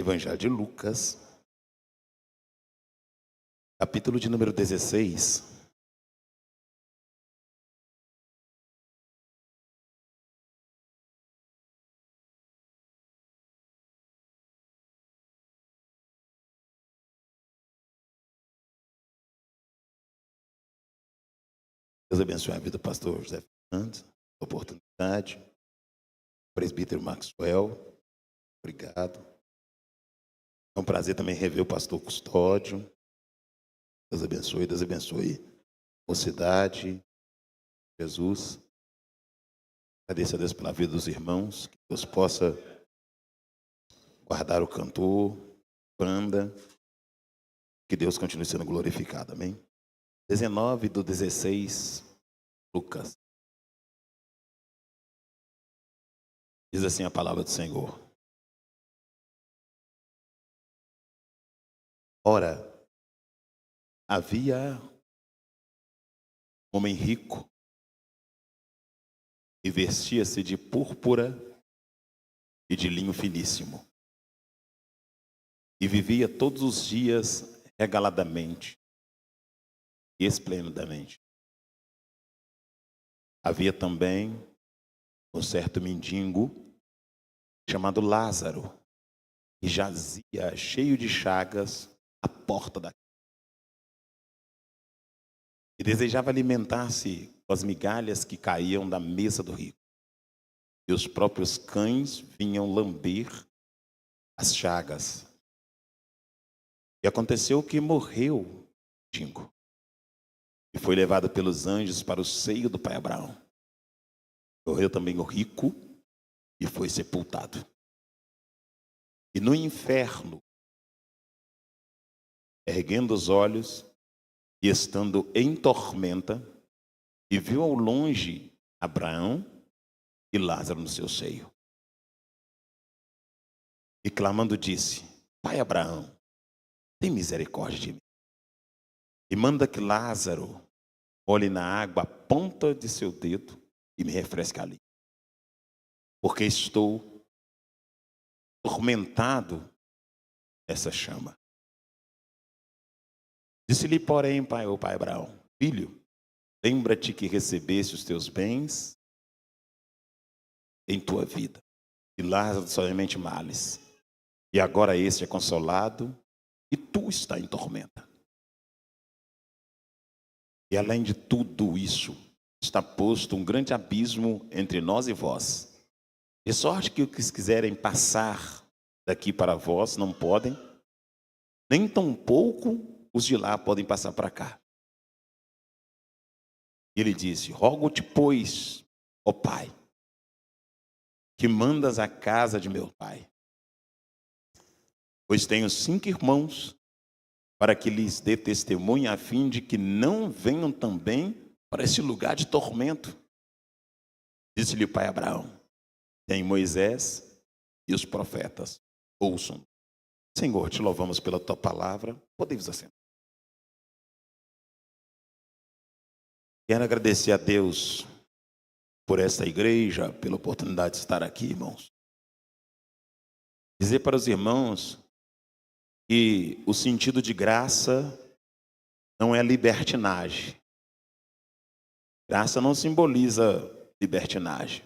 Evangelho de Lucas, capítulo de número 16. Deus abençoe a vida do pastor José Fernandes, oportunidade. Presbítero Maxwell, obrigado. É um prazer também rever o pastor Custódio. Deus abençoe. Mocidade, Jesus. Agradeço a Deus pela vida dos irmãos. Que Deus possa guardar o cantor, banda. Que Deus continue sendo glorificado, amém? 19:16, Lucas. Diz assim a palavra do Senhor. Ora, havia um homem rico e vestia-se de púrpura e de linho finíssimo. E vivia todos os dias regaladamente e esplendidamente. Havia também um certo mendigo chamado Lázaro, que jazia cheio de chagas à porta da casa. E desejava alimentar-se com as migalhas que caíam da mesa do rico. E os próprios cães vinham lamber as chagas. E aconteceu que morreu o mendigo e foi levado pelos anjos para o seio do pai Abraão. Morreu também o rico e foi sepultado. E no inferno, erguendo os olhos e estando em tormenta, e viu ao longe Abraão e Lázaro no seu seio. E clamando disse: Pai Abraão, tem misericórdia de mim. E manda que Lázaro olhe na água a ponta de seu dedo e me refresque ali. Porque estou atormentado nessa chama. Disse-lhe, porém, o pai Abraão: Filho, lembra-te que recebeste os teus bens em tua vida, e Lázaro somente males. E agora este é consolado, e tu está em tormenta. E além de tudo isso, está posto um grande abismo entre nós e vós. De sorte que os que quiserem passar daqui para vós não podem, nem tampouco os de lá podem passar para cá. E ele disse: Rogo-te, pois, ó Pai, que mandas a casa de meu pai, pois tenho 5 irmãos, para que lhes dê testemunho, a fim de que não venham também para esse lugar de tormento. Disse-lhe o pai Abraão: Tem Moisés e os profetas, ouçam. Senhor, te louvamos pela tua palavra. Podemos assentar. Quero agradecer a Deus por esta igreja, pela oportunidade de estar aqui, irmãos. Dizer para os irmãos que o sentido de graça não é libertinagem. Graça não simboliza libertinagem.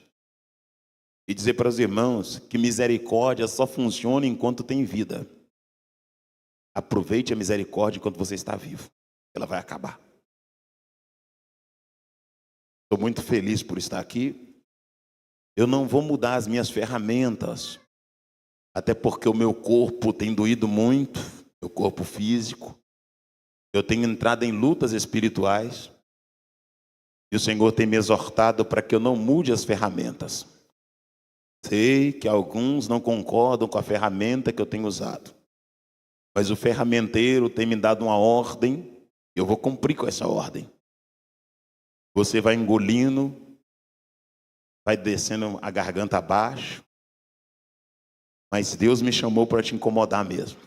E dizer para os irmãos que misericórdia só funciona enquanto tem vida. Aproveite a misericórdia enquanto você está vivo. Ela vai acabar. Estou muito feliz por estar aqui. Eu não vou mudar as minhas ferramentas, até porque o meu corpo tem doído muito, meu corpo físico. Eu tenho entrado em lutas espirituais. E o Senhor tem me exortado para que eu não mude as ferramentas. Sei que alguns não concordam com a ferramenta que eu tenho usado. Mas o ferramenteiro tem me dado uma ordem, e eu vou cumprir com essa ordem. Você vai engolindo, vai descendo a garganta abaixo, mas Deus me chamou para te incomodar mesmo.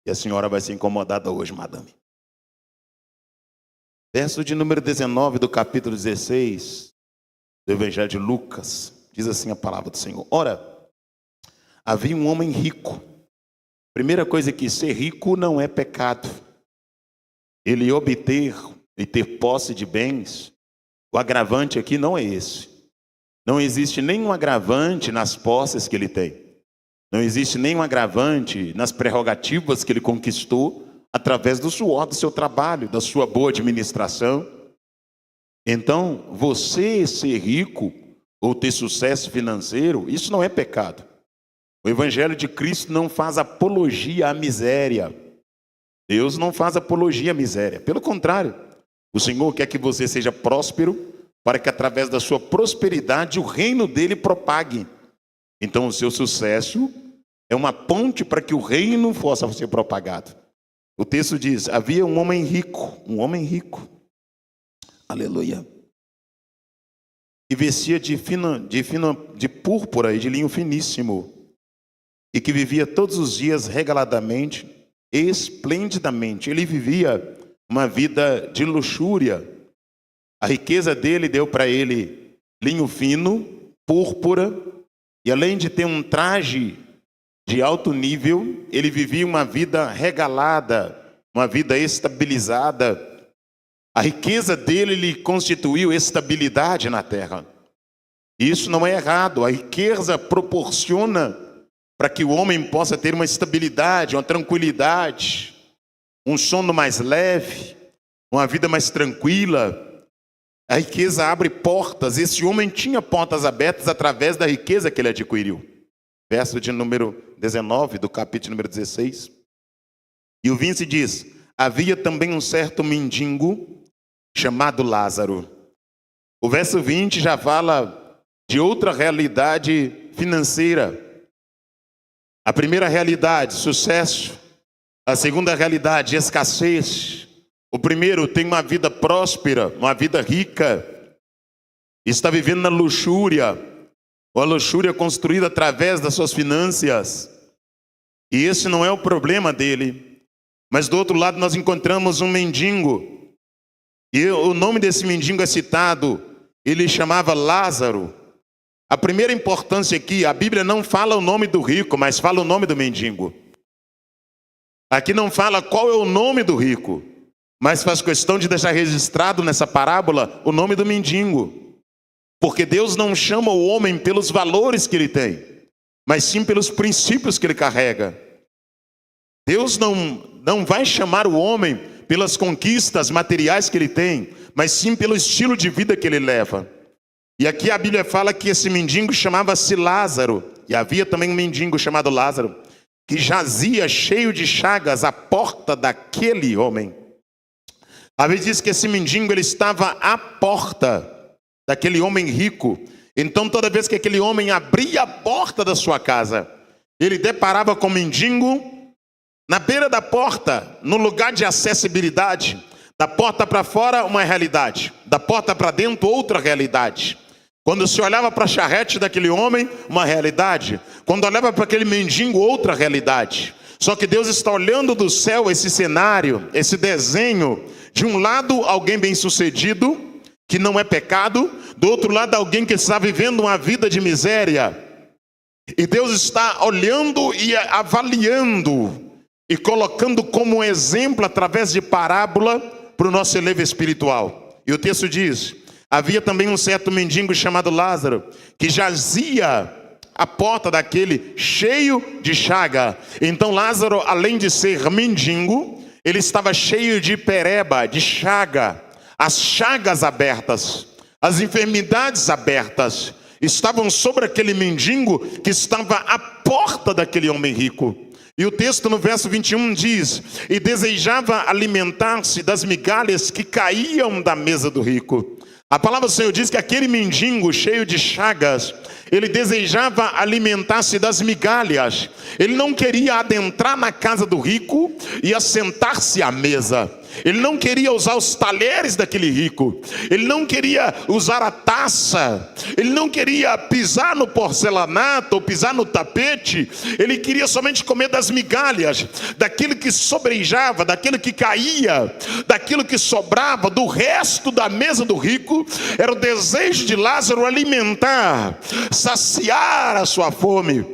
E a senhora vai ser incomodada hoje, madame. Verso de número 19 do capítulo 16 do Evangelho de Lucas, diz assim a palavra do Senhor. Ora, havia um homem rico Primeira coisa é que ser rico não é pecado. Ele obter e ter posse de bens, o agravante aqui não é esse. Não existe nenhum agravante nas posses que ele tem. Não existe nenhum agravante nas prerrogativas que ele conquistou através do suor do seu trabalho, da sua boa administração. Então, você ser rico ou ter sucesso financeiro, isso não é pecado. O Evangelho de Cristo não faz apologia à miséria. Deus não faz apologia à miséria. Pelo contrário, o Senhor quer que você seja próspero para que através da sua prosperidade o reino dele propague. Então o seu sucesso é uma ponte para que o reino possa ser propagado. O texto diz, havia um homem rico, aleluia, que vestia de púrpura e de linho finíssimo, e que vivia todos os dias regaladamente, esplendidamente. Ele vivia uma vida de luxúria. A riqueza dele deu para ele linho fino, púrpura, e além de ter um traje de alto nível, ele vivia uma vida regalada, uma vida estabilizada. A riqueza dele lhe constituiu estabilidade na terra. E isso não é errado. A riqueza proporciona para que o homem possa ter uma estabilidade, uma tranquilidade, um sono mais leve, uma vida mais tranquila. A riqueza abre portas. Esse homem tinha portas abertas através da riqueza que ele adquiriu. Verso de número 19 do capítulo número 16. E o 20 diz, havia também um certo mendigo chamado Lázaro. O verso 20 já fala de outra realidade financeira. A primeira realidade, sucesso. A segunda realidade, escassez. O primeiro tem uma vida próspera, uma vida rica. Está vivendo na luxúria. Uma luxúria construída através das suas finanças. E esse não é o problema dele. Mas do outro lado nós encontramos um mendigo. E o nome desse mendigo é citado. Ele chamava Lázaro. A primeira importância aqui, a Bíblia não fala o nome do rico, mas fala o nome do mendigo. Aqui não fala qual é o nome do rico, mas faz questão de deixar registrado nessa parábola o nome do mendigo. Porque Deus não chama o homem pelos valores que ele tem, mas sim pelos princípios que ele carrega. Deus não vai chamar o homem pelas conquistas materiais que ele tem, mas sim pelo estilo de vida que ele leva. E aqui a Bíblia fala que esse mendigo chamava-se Lázaro. E havia também um mendigo chamado Lázaro, que jazia cheio de chagas à porta daquele homem. A Bíblia diz que esse mendigo ele estava à porta daquele homem rico. Então toda vez que aquele homem abria a porta da sua casa, ele deparava com o mendigo na beira da porta, no lugar de acessibilidade. Da porta para fora, uma realidade. Da porta para dentro, outra realidade. Quando se olhava para a charrete daquele homem, uma realidade. Quando olhava para aquele mendigo, outra realidade. Só que Deus está olhando do céu esse cenário, esse desenho. De um lado, alguém bem-sucedido, que não é pecado. Do outro lado, alguém que está vivendo uma vida de miséria. E Deus está olhando e avaliando. E colocando como exemplo, através de parábola, para o nosso elevo espiritual. E o texto diz, havia também um certo mendigo chamado Lázaro, que jazia à porta daquele cheio de chaga. Então Lázaro, além de ser mendigo, ele estava cheio de pereba, de chaga. As chagas abertas, as enfermidades abertas, estavam sobre aquele mendigo que estava à porta daquele homem rico. E o texto no verso 21 diz, e desejava alimentar-se das migalhas que caíam da mesa do rico. A palavra do Senhor diz que aquele mendigo cheio de chagas, ele desejava alimentar-se das migalhas. Ele não queria adentrar na casa do rico e assentar-se à mesa. Ele não queria usar os talheres daquele rico. Ele não queria usar a taça. Ele não queria pisar no porcelanato ou pisar no tapete. Ele queria somente comer das migalhas, daquilo que sobrejava, daquilo que caía, daquilo que sobrava, do resto da mesa do rico. Era o desejo de Lázaro alimentar, saciar a sua fome,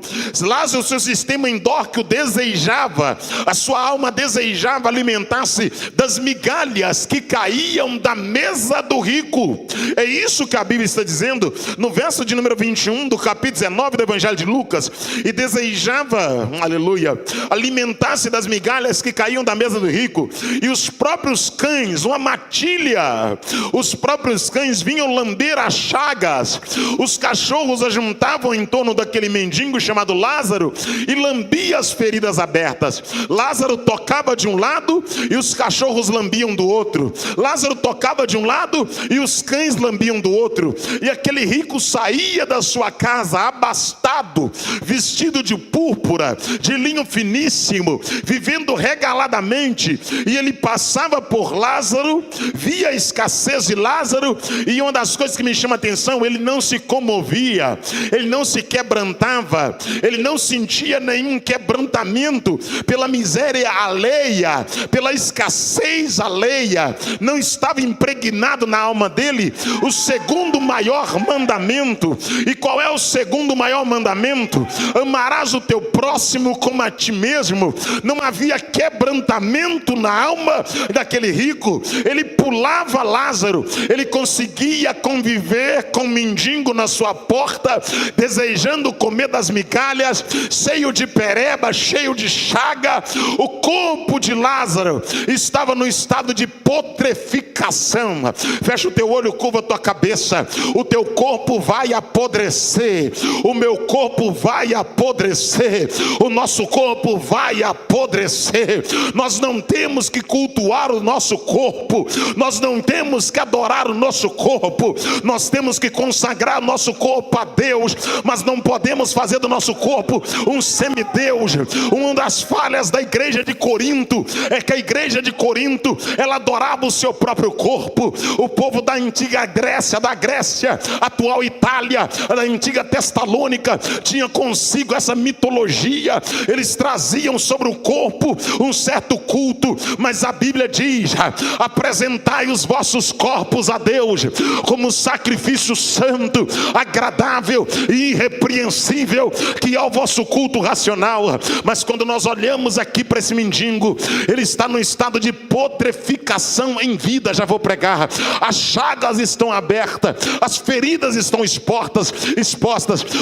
Lázaro, seu sistema endócrino desejava, a sua alma desejava alimentar-se das migalhas que caíam da mesa do rico. É isso que a Bíblia está dizendo no verso de número 21 do capítulo 19 do Evangelho de Lucas. E desejava, aleluia, alimentar-se das migalhas que caíam da mesa do rico. E os próprios cães, uma matilha, os próprios cães vinham lamber as chagas. Os cachorros ajuntavam em torno daquele mendigo chamado Lázaro e lambia as feridas abertas. Lázaro tocava de um lado e os cachorros lambiam do outro. Lázaro tocava de um lado e os cães lambiam do outro. E aquele rico saía da sua casa abastado, vestido de púrpura, de linho finíssimo, vivendo regaladamente. E ele passava por Lázaro, via a escassez de Lázaro, e uma das coisas que me chama a atenção, ele não se comovia, ele não se quebrantava, ele não sentia nenhum quebrantamento pela miséria alheia, pela escassez alheia. Não estava impregnado na alma dele o segundo maior mandamento. E qual é o segundo maior mandamento? Amarás o teu próximo como a ti mesmo. Não havia quebrantamento na alma daquele rico. Ele pulava Lázaro, ele conseguia conviver com o mendigo na sua porta, desejando comer das migalhas, cheio de pereba, cheio de chaga. O corpo de Lázaro estava no estado de putrefação. Fecha o teu olho, curva a tua cabeça. O teu corpo vai apodrecer, o meu corpo vai apodrecer, o nosso corpo vai apodrecer. Nós não temos que cultuar o nosso corpo, nós não temos que adorar o nosso corpo, nós temos que consagrar o nosso corpo a Deus, mas não podemos fazer do nosso corpo um semideus. Uma das falhas da igreja de Corinto é que a igreja de Corinto, ela adorava o seu próprio corpo. O povo da antiga Grécia, da Grécia, atual Itália, da antiga Tessalônica, tinha consigo essa mitologia. Eles traziam sobre o corpo um certo culto, mas a Bíblia diz: apresentai os vossos corpos a Deus como sacrifício santo, agradável e irrepreensível, que é o vosso culto racional. Mas quando nós olhamos aqui para esse mendigo, ele está no estado de putrefação em vida. Já vou pregar. As chagas estão abertas, as feridas estão expostas,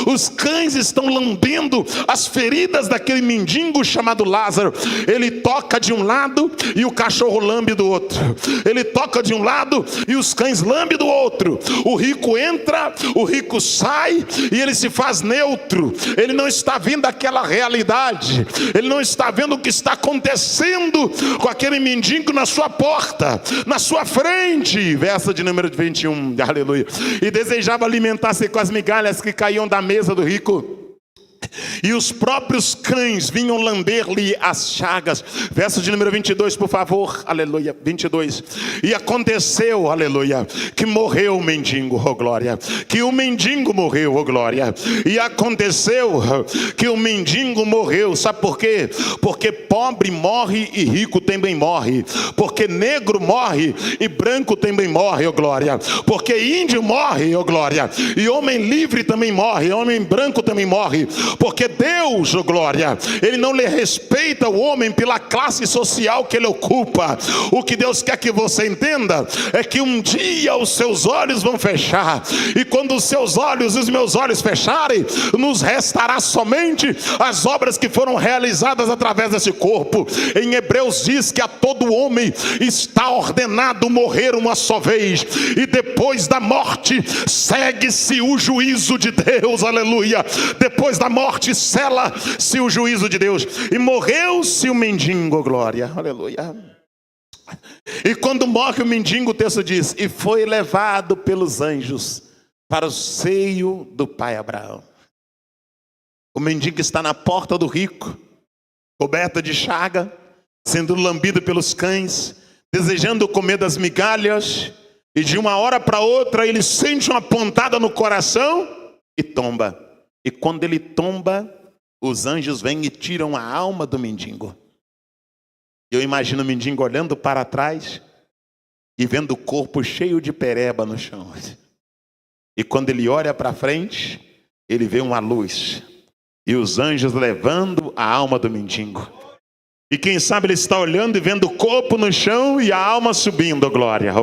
os cães estão lambendo as feridas daquele mendigo chamado Lázaro. Ele toca de um lado e o cachorro lambe do outro, ele toca de um lado e os cães lambem do outro. O rico entra, o rico sai e ele se faz neutro. Ele não está vendo aquela realidade, ele não está vendo o que está acontecendo com aquele mendigo na sua porta, na sua frente. Verso de número 21, aleluia. E desejava alimentar-se com as migalhas que caíam da mesa do rico, e os próprios cães vinham lamber-lhe as chagas. Verso de número 22, por favor, aleluia, 22. E aconteceu, aleluia, que morreu o mendigo, oh glória, que o mendigo morreu, oh glória. E aconteceu que o mendigo morreu. Sabe por quê? Porque pobre morre e rico também morre, porque negro morre e branco também morre, oh glória, porque índio morre, oh glória, e homem livre também morre, homem branco também morre. Porque Deus, oh glória, Ele não lhe respeita o homem pela classe social que ele ocupa. O que Deus quer que você entenda é que um dia os seus olhos vão fechar, e quando os seus olhos e os meus olhos fecharem, nos restará somente as obras que foram realizadas através desse corpo. Em Hebreus diz que a todo homem está ordenado morrer uma só vez, e depois da morte segue-se o juízo de Deus, aleluia. Depois da morte sela-se o juízo de Deus. E morreu-se o mendigo, glória, aleluia. E quando morre o mendigo, o texto diz: e foi levado pelos anjos para o seio do pai Abraão. O mendigo está na porta do rico, coberta de chaga, sendo lambido pelos cães, desejando comer das migalhas, e de uma hora para outra ele sente uma pontada no coração e tomba. E quando ele tomba, os anjos vêm e tiram a alma do mendigo. Eu imagino o mendigo olhando para trás e vendo o corpo cheio de pereba no chão. E quando ele olha para frente, ele vê uma luz. E os anjos levando a alma do mendigo. E quem sabe ele está olhando e vendo o corpo no chão e a alma subindo, oh glória,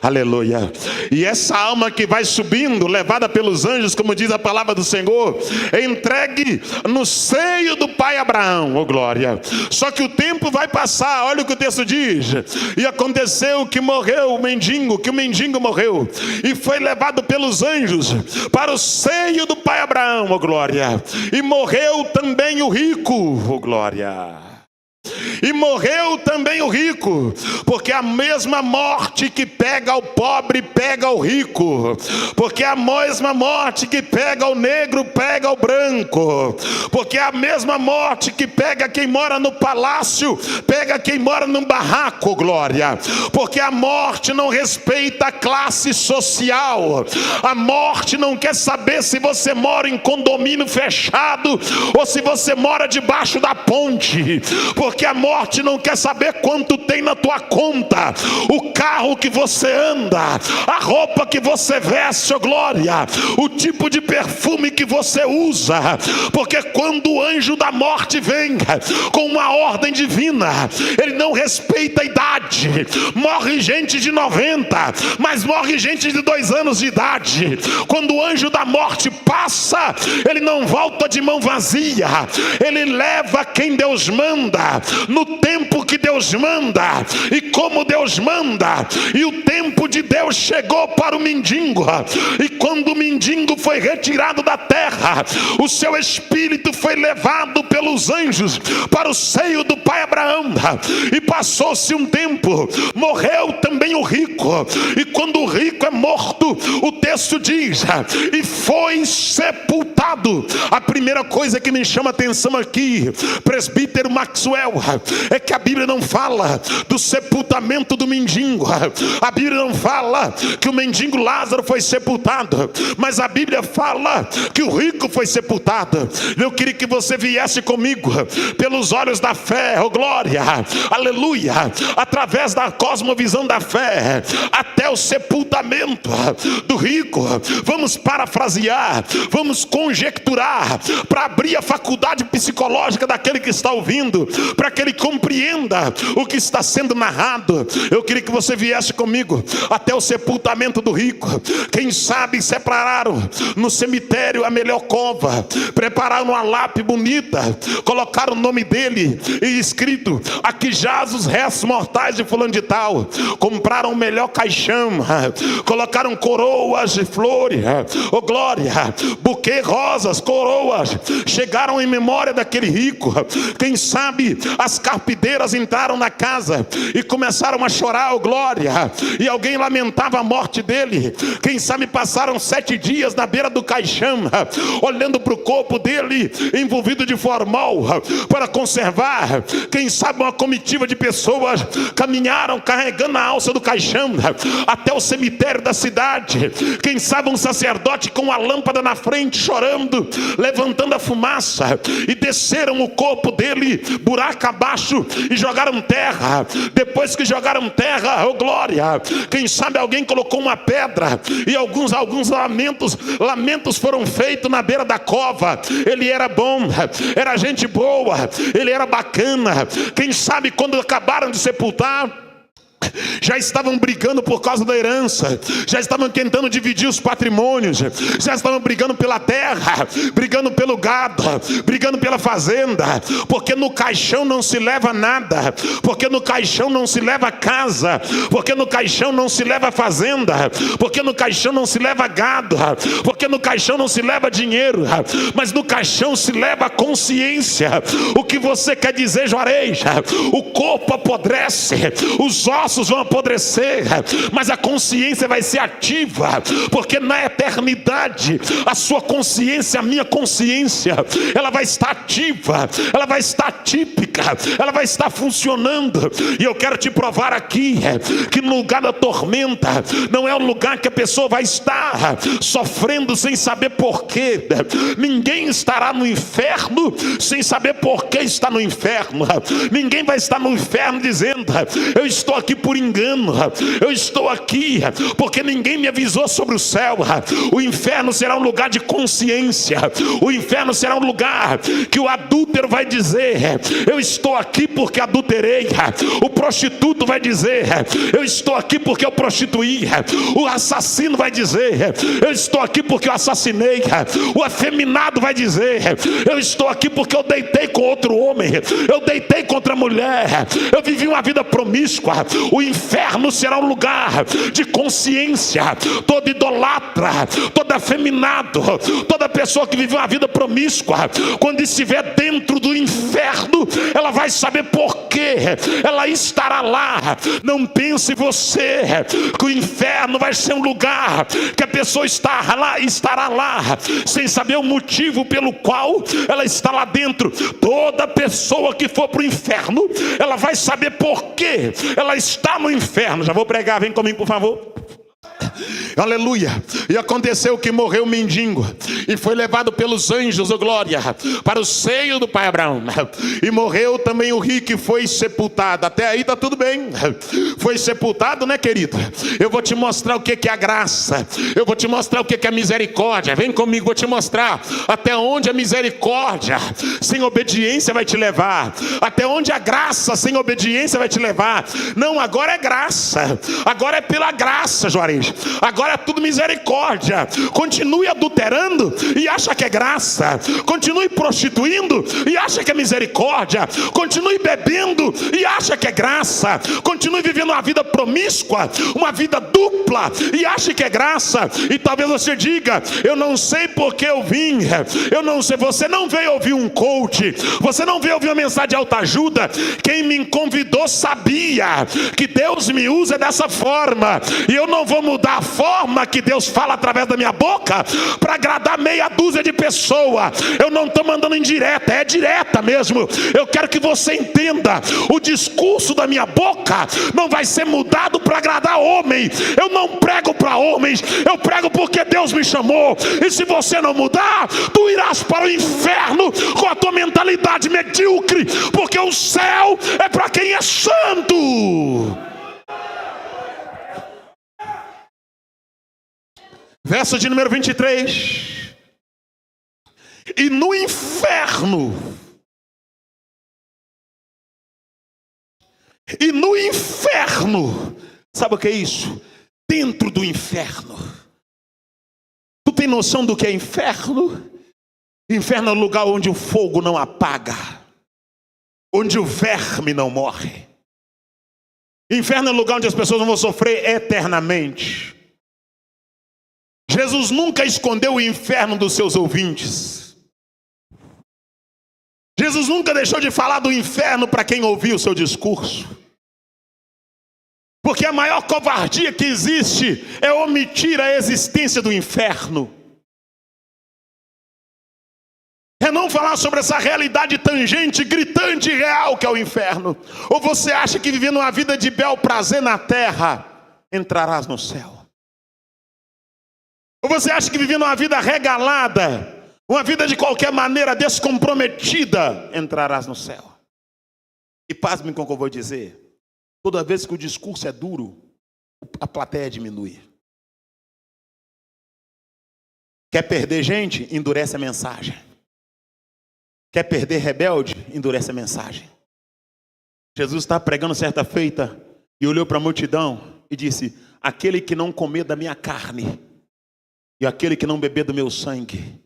aleluia. E essa alma que vai subindo, levada pelos anjos, como diz a palavra do Senhor, é entregue no seio do pai Abraão, oh glória. Só que o tempo vai passar, olha o que o texto diz. E aconteceu que morreu o mendigo, que o mendigo morreu, e foi levado pelos anjos para o seio do pai Abraão, oh glória. E morreu também o rico, oh glória. E morreu também o rico, porque a mesma morte que pega o pobre, pega o rico. Porque a mesma morte que pega o negro, pega o branco. Porque a mesma morte que pega quem mora no palácio, pega quem mora num barraco, glória. Porque a morte não respeita a classe social. A morte não quer saber se você mora em condomínio fechado ou se você mora debaixo da ponte. Porque a morte não quer saber quanto tem na tua conta, o carro que você anda, a roupa que você veste, oh glória, o tipo de perfume que você usa. Porque quando o anjo da morte vem com uma ordem divina, ele não respeita a idade. Morre gente de 90, mas morre gente de 2 anos de idade. Quando o anjo da morte passa, ele não volta de mão vazia, ele leva quem Deus manda, no tempo que Deus manda e como Deus manda. E o tempo de Deus chegou para o mendigo, e quando o mendigo foi retirado da terra, o seu espírito foi levado pelos anjos para o seio do pai Abraão. E passou-se um tempo, morreu também o rico. E quando o rico é morto, o texto diz, e foi sepultado. A primeira coisa que me chama a atenção aqui, presbítero Maxwell, é que a Bíblia não fala do sepultamento do mendigo. A Bíblia não fala que o mendigo Lázaro foi sepultado, mas a Bíblia fala que o rico foi sepultado. Eu queria que você viesse comigo pelos olhos da fé, oh glória, aleluia, através da cosmovisão da fé, até o sepultamento do rico. Vamos parafrasear, vamos conjecturar, para abrir a faculdade psicológica daquele que está ouvindo, para que ele compreenda o que está sendo narrado. Eu queria que você viesse comigo até o sepultamento do rico. Quem sabe separaram no cemitério a melhor cova, prepararam uma lápide bonita, colocaram o nome dele e escrito: aqui jaz os restos mortais de fulano de tal. Compraram o melhor caixão, colocaram coroas de flores, oh glória, buquê, rosas, coroas, chegaram em memória daquele rico. Quem sabe as carpideiras entraram na casa e começaram a chorar, oh glória, e alguém lamentava a morte dele. Quem sabe passaram 7 dias na beira do caixão, olhando para o corpo dele envolvido de formol para conservar. Quem sabe uma comitiva de pessoas caminharam carregando a alça do caixão até o cemitério da cidade. Quem sabe um sacerdote com a lâmpada na frente chorando, levantando a fumaça, e desceram o corpo dele buraco abaixo e jogaram terra. Depois que jogaram terra, oh glória, quem sabe alguém colocou uma pedra e alguns lamentos foram feitos na beira da cova. Ele era bom, era gente boa, ele era bacana. Quem sabe quando acabaram de sepultar, já estavam brigando por causa da herança, já estavam tentando dividir os patrimônios, já estavam brigando pela terra, brigando pelo gado, brigando pela fazenda. Porque no caixão não se leva nada, porque no caixão não se leva casa, porque no caixão não se leva fazenda, porque no caixão não se leva gado, porque no caixão não se leva dinheiro, mas no caixão se leva a consciência. O que você quer dizer, Juarez? O corpo apodrece, os ossos vão apodrecer, mas a consciência vai ser ativa, porque na eternidade a sua consciência, a minha consciência, ela vai estar ativa, ela vai estar típica, ela vai estar funcionando. E eu quero te provar aqui que no lugar da tormenta não é o lugar que a pessoa vai estar sofrendo sem saber porquê. Ninguém estará no inferno sem saber por que está no inferno. Ninguém vai estar no inferno dizendo: eu estou aqui por engano. Eu estou aqui porque ninguém me avisou sobre o céu. O inferno será um lugar de consciência. O inferno será um lugar que o adúltero vai dizer: eu estou aqui porque adulterei. O prostituto vai dizer: eu estou aqui porque eu prostituí. O assassino vai dizer: eu estou aqui porque eu assassinei. O afeminado vai dizer: eu estou aqui porque eu deitei com outro homem, eu deitei com outra mulher, eu vivi uma vida promíscua. O inferno será um lugar de consciência. Todo idolatra, todo afeminado, toda pessoa que vive uma vida promíscua, quando estiver dentro do inferno, ela vai saber por que ela estará lá. Não pense você que o inferno vai ser um lugar que a pessoa estará lá sem saber o motivo pelo qual ela está lá dentro. Toda pessoa que for para o inferno, ela vai saber por que ela está no inferno. Já vou pregar, vem comigo por favor. Aleluia. E aconteceu que morreu o mendigo e foi levado pelos anjos, oh glória, para o seio do pai Abraão. E morreu também o rico e foi sepultado. Até aí está tudo bem. Foi sepultado, né, querido? Eu vou te mostrar o que é a graça. Eu vou te mostrar o que é a misericórdia. Vem comigo, vou te mostrar até onde a misericórdia sem obediência vai te levar, até onde a graça sem obediência vai te levar. Não, agora é graça. Agora é pela graça, Juarez. Agora é tudo misericórdia. Continue adulterando e acha que é graça. Continue prostituindo e acha que é misericórdia. Continue bebendo e acha que é graça. Continue vivendo uma vida promíscua, uma vida dupla, e acha que é graça. E talvez você diga: eu não sei porque eu vim. Eu não sei. Você não veio ouvir um coach, você não veio ouvir uma mensagem de autoajuda. Quem me convidou sabia que Deus me usa dessa forma, e eu não vou mudar a forma que Deus fala através da minha boca para agradar meia dúzia de pessoas. Eu não estou mandando indireta, é direta mesmo. Eu quero que você entenda: o discurso da minha boca não vai ser mudado para agradar homem. Eu não prego para homens, eu prego porque Deus me chamou. E se você não mudar, tu irás para o inferno com a tua mentalidade medíocre, porque o céu é para quem é santo. Verso de número 23. E no inferno, sabe o que é isso? Dentro do inferno. Tu tem noção do que é inferno? Inferno é o lugar onde o fogo não apaga, onde o verme não morre. Inferno é o lugar onde as pessoas não vão sofrer eternamente. Jesus nunca escondeu o inferno dos seus ouvintes. Jesus nunca deixou de falar do inferno para quem ouviu o seu discurso. Porque a maior covardia que existe é omitir a existência do inferno. É não falar sobre essa realidade tangente, gritante e real que é o inferno. Ou você acha que vivendo uma vida de bel prazer na terra, entrarás no céu? Ou você acha que vivendo uma vida regalada, uma vida de qualquer maneira descomprometida, entrarás no céu? E pasme com o que eu vou dizer: toda vez que o discurso é duro, a plateia diminui. Quer perder gente? Endurece a mensagem. Quer perder rebelde? Endurece a mensagem. Jesus está pregando certa feita e olhou para a multidão e disse: aquele que não comer da minha carne e aquele que não beber do meu sangue,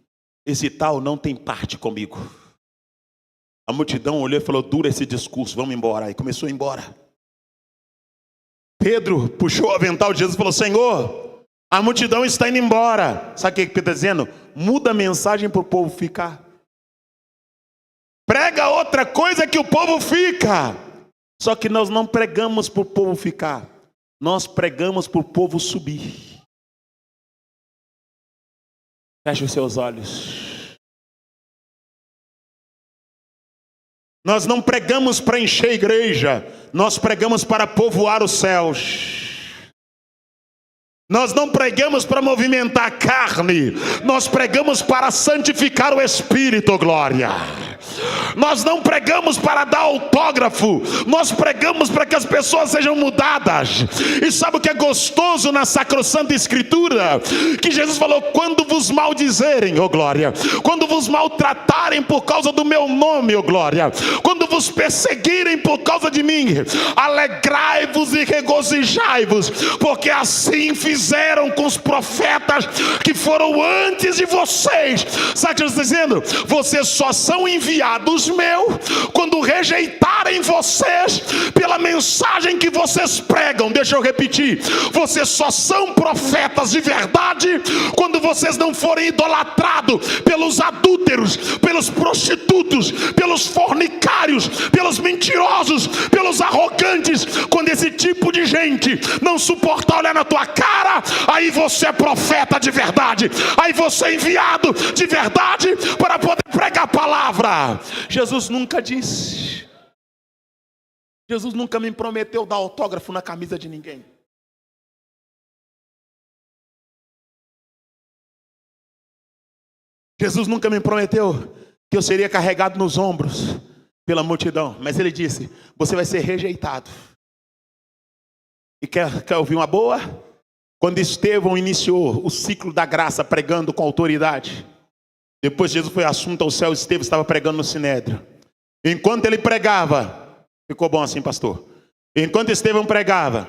esse tal não tem parte comigo. A multidão olhou e falou: dura esse discurso, vamos embora. E começou a ir embora. Pedro puxou o avental de Jesus e falou: Senhor, a multidão está indo embora. Sabe o que Pedro está dizendo? Muda a mensagem para o povo ficar. Prega outra coisa que o povo fica. Só que nós não pregamos para o povo ficar, nós pregamos para o povo subir. Feche os seus olhos. Nós não pregamos para encher a igreja, nós pregamos para povoar os céus. Nós não pregamos para movimentar a carne, nós pregamos para santificar o espírito, glória. Nós não pregamos para dar autógrafo, nós pregamos para que as pessoas sejam mudadas. E sabe o que é gostoso na Sacrossanta Escritura? Que Jesus falou: quando vos maldizerem, ó glória, quando vos maltratarem por causa do meu nome, ó glória, quando vos perseguirem por causa de mim, alegrai-vos e regozijai-vos, porque assim fizeram com os profetas que foram antes de vocês. Sabe o que Jesus está dizendo? Vocês só são enviados meus quando rejeitarem vocês pela mensagem que vocês pregam. Deixa eu repetir: vocês só são profetas de verdade quando vocês não forem idolatrados pelos adúlteros, pelos prostitutos, pelos fornicários, pelos mentirosos, pelos arrogantes. Quando esse tipo de gente não suportar olhar na tua cara, aí você é profeta de verdade, aí você é enviado de verdade para poder pregar a palavra. Jesus nunca disse, Jesus nunca me prometeu dar autógrafo na camisa de ninguém. Jesus nunca me prometeu que eu seria carregado nos ombros pela multidão, mas ele disse: você vai ser rejeitado. E quer ouvir uma boa? Quando Estevão iniciou o ciclo da graça pregando com autoridade, depois Jesus foi assunto ao céu, Estevão estava pregando no Sinédrio. Enquanto ele pregava, ficou bom assim, pastor? Enquanto Estevão pregava,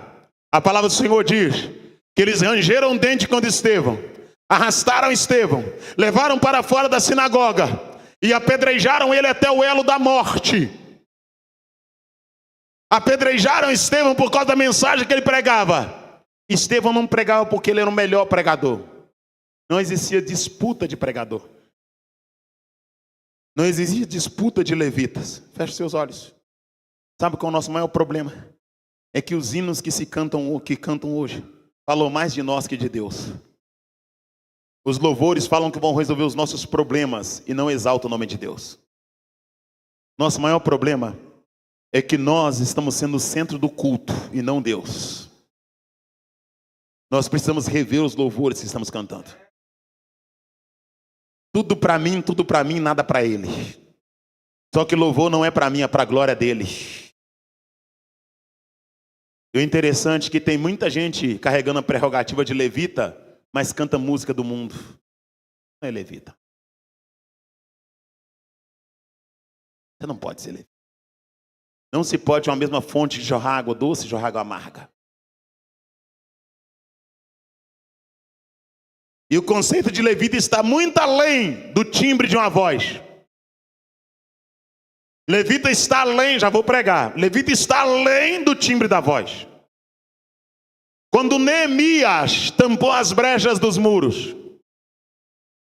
a palavra do Senhor diz que eles rangeram dente contra Estevão, arrastaram Estevão, levaram para fora da sinagoga e apedrejaram ele até o elo da morte. Apedrejaram Estevão por causa da mensagem que ele pregava. Estevão não pregava porque ele era o melhor pregador. Não existia disputa de pregador. Não existia disputa de levitas. Feche seus olhos. Sabe qual é o nosso maior problema? É que os hinos que cantam hoje falam mais de nós que de Deus. Os louvores falam que vão resolver os nossos problemas e não exaltam o nome de Deus. Nosso maior problema é que nós estamos sendo o centro do culto e não Deus. Nós precisamos rever os louvores que estamos cantando. Tudo para mim, nada para Ele. Só que louvor não é para mim, é para a glória dEle. E o interessante é que tem muita gente carregando a prerrogativa de levita, mas canta música do mundo. Não é levita. Você não pode ser levita. Não se pode uma mesma fonte de jorrar água doce e jorrar água amarga. E o conceito de levita está muito além do timbre de uma voz. Levita está além, já vou pregar. Levita está além do timbre da voz. Quando Neemias tampou as brechas dos muros,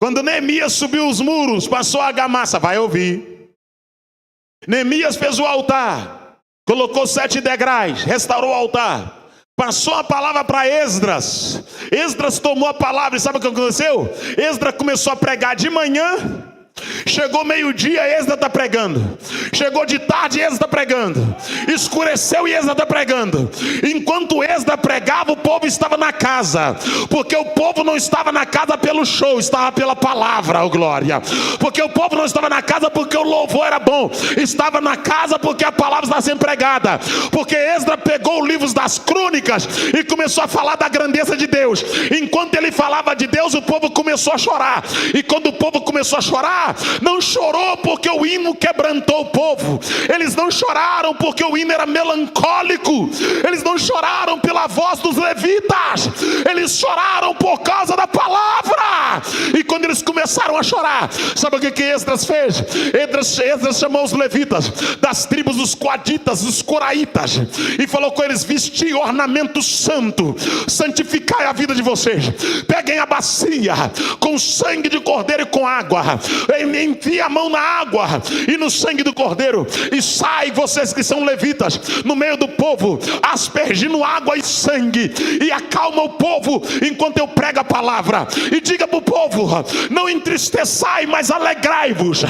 quando Neemias subiu os muros, passou a argamassa, vai ouvir. Neemias fez o altar, colocou 7 degraus, restaurou o altar. Passou a palavra para Esdras. Esdras tomou a palavra e sabe o que aconteceu? Esdras começou a pregar de manhã. Chegou meio-dia, Esdras está pregando. Chegou de tarde, Esdras está pregando. Escureceu e Esdras está pregando. Enquanto Esdras pregava, o povo estava na casa. Porque o povo não estava na casa pelo show, estava pela palavra, ó glória. Porque o povo não estava na casa porque o louvor era bom, estava na casa porque a palavra estava sendo pregada. Porque Esdras pegou os livros das crônicas e começou a falar da grandeza de Deus. Enquanto ele falava de Deus, o povo começou a chorar. E quando o povo começou a chorar, não chorou porque o hino quebrantou o povo. Eles não choraram porque o hino era melancólico. Eles não choraram pela voz dos levitas. Eles choraram por causa da palavra. E quando eles começaram a chorar, sabe o que Esdras fez? Esdras chamou os levitas das tribos dos coaditas, dos coraitas, e falou com eles: vestir ornamento santo, santificai a vida de vocês. Peguem a bacia com sangue de cordeiro e com água, enfie a mão na água e no sangue do cordeiro, e sai vocês que são levitas no meio do povo, aspergindo água e sangue, e acalma o povo enquanto eu prego a palavra. E diga para o povo: não entristeçai, mas alegrai-vos,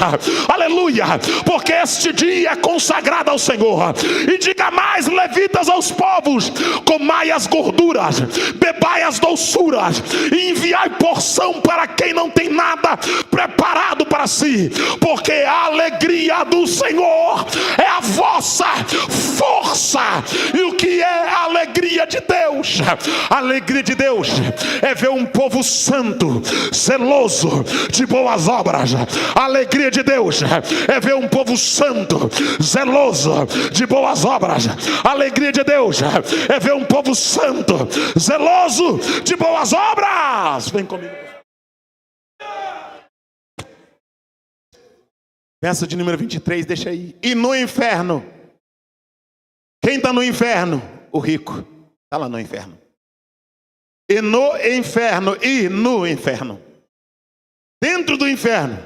aleluia, porque este dia é consagrado ao Senhor. E diga mais, levitas, aos povos: comai as gorduras, bebai as doçuras, e enviai porção para quem não tem nada preparado para para si, porque a alegria do Senhor é a vossa força. E o que é a alegria de Deus? A alegria de Deus é ver um povo santo, zeloso de boas obras. A alegria de Deus é ver um povo santo, zeloso de boas obras. A alegria de Deus é ver um povo santo, zeloso de boas obras. Vem comigo. Verso de número 23, deixa aí. E no inferno, quem está no inferno? O rico. Está lá no inferno. E no inferno, dentro do inferno,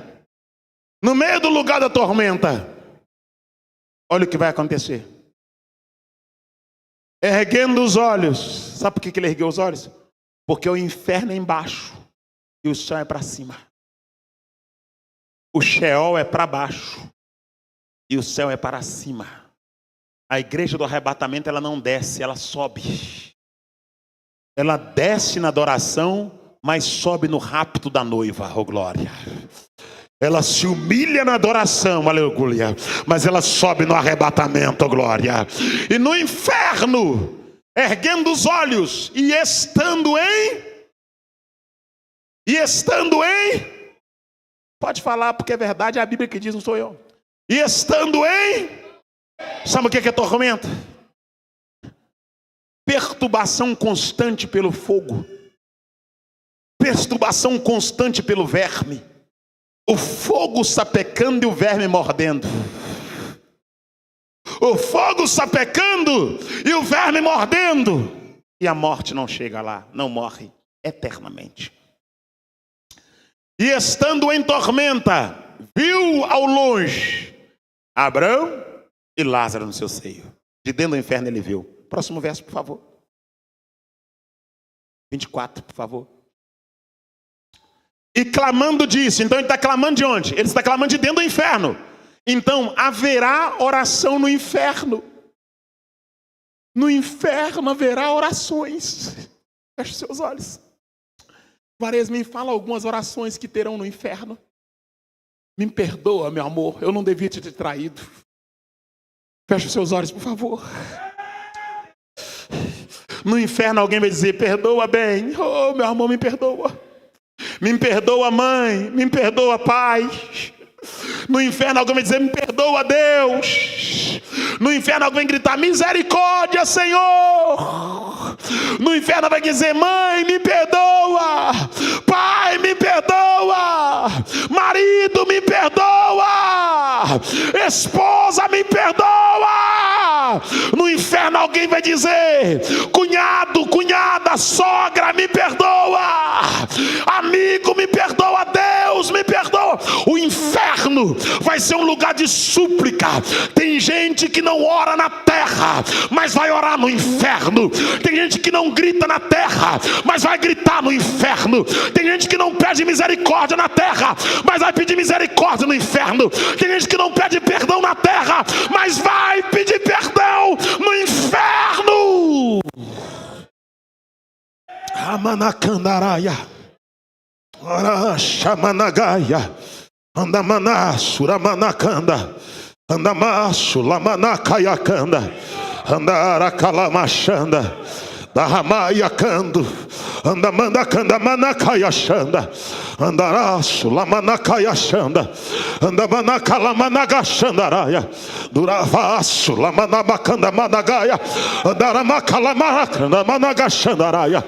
no meio do lugar da tormenta, olha o que vai acontecer. Erguendo os olhos. Sabe por que ele ergueu os olhos? Porque o inferno é embaixo e o céu é para cima. O Sheol é para baixo e o céu é para cima. A igreja do arrebatamento, ela não desce, ela sobe. Ela desce na adoração, mas sobe no rapto da noiva, oh glória. Ela se humilha na adoração, aleluia, mas ela sobe no arrebatamento, oh glória. E no inferno, erguendo os olhos e estando em, pode falar porque é verdade, é a Bíblia que diz, não sou eu. E estando em, sabe o que é tormenta? Perturbação constante pelo fogo, perturbação constante pelo verme. O fogo sapecando e o verme mordendo. O fogo sapecando e o verme mordendo. E a morte não chega lá, não morre eternamente. E estando em tormenta, viu ao longe Abraão e Lázaro no seu seio. De dentro do inferno ele viu. Próximo verso, por favor. 24, por favor. E clamando disse. Então ele está clamando de onde? Ele está clamando de dentro do inferno. Então haverá oração no inferno. No inferno haverá orações. Feche seus olhos. Varese, me fala algumas orações que terão no inferno. Me perdoa, meu amor, eu não devia te ter traído. Feche seus olhos, por favor. No inferno alguém vai dizer, perdoa bem. Oh, meu amor, me perdoa. Me perdoa, mãe. Me perdoa, pai. No inferno alguém vai dizer, me perdoa, Deus. No inferno alguém vai gritar, misericórdia, Senhor. No inferno vai dizer, mãe, me perdoa. Pai, me perdoa. Marido, me perdoa. Esposa, me perdoa. No inferno alguém vai dizer, cunhado, cunhada, sogra, me perdoa. Amigo, me perdoa. Deus, me perdoa. O inferno vai ser um lugar de súplica. Tem gente que não ora na terra, mas vai orar no inferno. Tem gente que não grita na terra, mas vai gritar no inferno. Tem gente que não pede misericórdia na terra, mas vai pedir misericórdia no inferno. Tem gente que não pede perdão na terra, mas vai pedir perdão no inferno. Amanacandaraia, Arachamanagaia, Andamana, Suramanacanda, Andamaço, Lamanacaiacanda, Andarakalamachanda, Dahamaiacando, Andamandacanda, Manacaiachanda, Andaraço, Lamanacaiachanda, Andamanacalamanagachandaraia, Duravaço, Lamanabacanda, Managaia, Andaramacalamanacanda, Managachandaraia,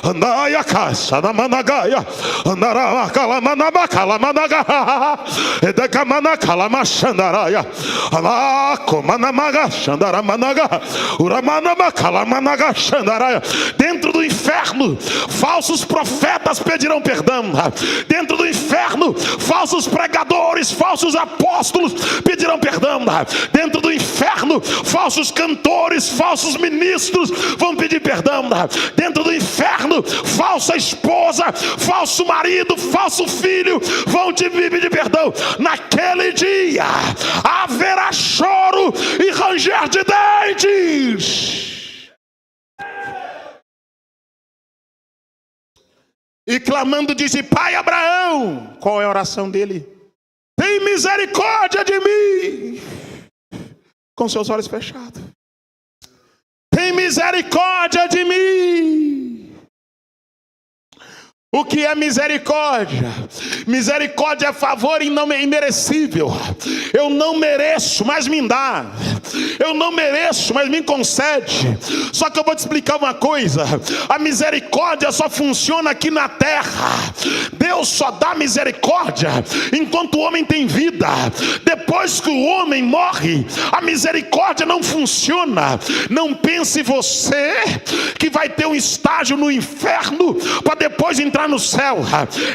Andaia Caça, Namanagaia, Andaramacalamanabacalamanagaha, Edecamanacalamashandaraia, Alacomanamagachandaramanaga, Uramanabacalamanagachandaraia. Dentro do inferno, falsos profetas pedirão perdão. Dentro do inferno, falsos pregadores, falsos apóstolos pedirão perdão. Dentro do inferno, falsos cantores, falsos ministros vão pedir perdão. Dentro do inferno, falsa esposa, falso marido, falso filho vão te pedir perdão. Naquele dia haverá choro e ranger de dentes. E clamando disse, pai Abraão. Qual é a oração dele? misericórdia de mim. Com seus olhos fechados. Tem misericórdia de mim. O que é misericórdia? Misericórdia é favor imerecível. Eu não mereço, mas me dá. Eu não mereço, mas me concede. Só que eu vou te explicar uma coisa. A misericórdia só funciona aqui na terra. Deus só dá misericórdia enquanto o homem tem vida. Depois que o homem morre, a misericórdia não funciona. Não pense você que vai ter um estágio no inferno para depois entrar no céu.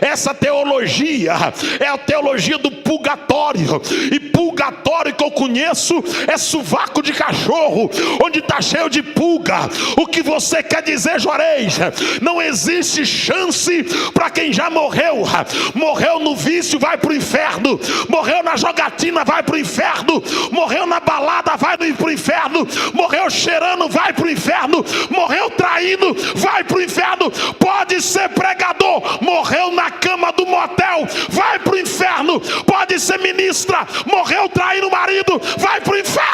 Essa teologia é a teologia do purgatório. E purgatório que eu conheço é sovaco de cachorro, onde está cheio de pulga. O que você quer dizer, Juarez? Não existe chance para quem já morreu. Morreu no vício, vai para o inferno. Morreu na jogatina, vai para o inferno. Morreu na balada, vai para o inferno. Morreu cheirando, vai para o inferno. Morreu traindo, vai para o inferno. Pode ser pregador, morreu na cama do motel, vai para o inferno. Pode ser ministra, morreu traindo o marido, vai para o inferno.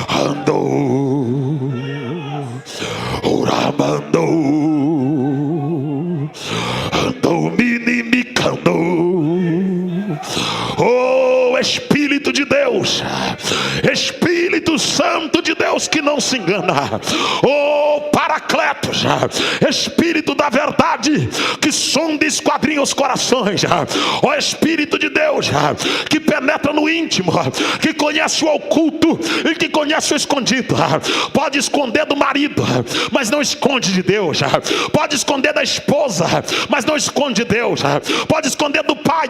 Andou, orabandou, andou, minimicando. Oh, Espírito de Deus, Espírito Santo de Deus que não se engana. Oh, Paracletos, Espírito da verdade que sonda e esquadrinha os corações. Oh, Espírito de Deus que penetra no íntimo, que conhece o oculto e que conhece o escondido. Pode esconder do marido, mas não esconde de Deus. Pode esconder da esposa, mas não esconde de Deus. Pode esconder do pai,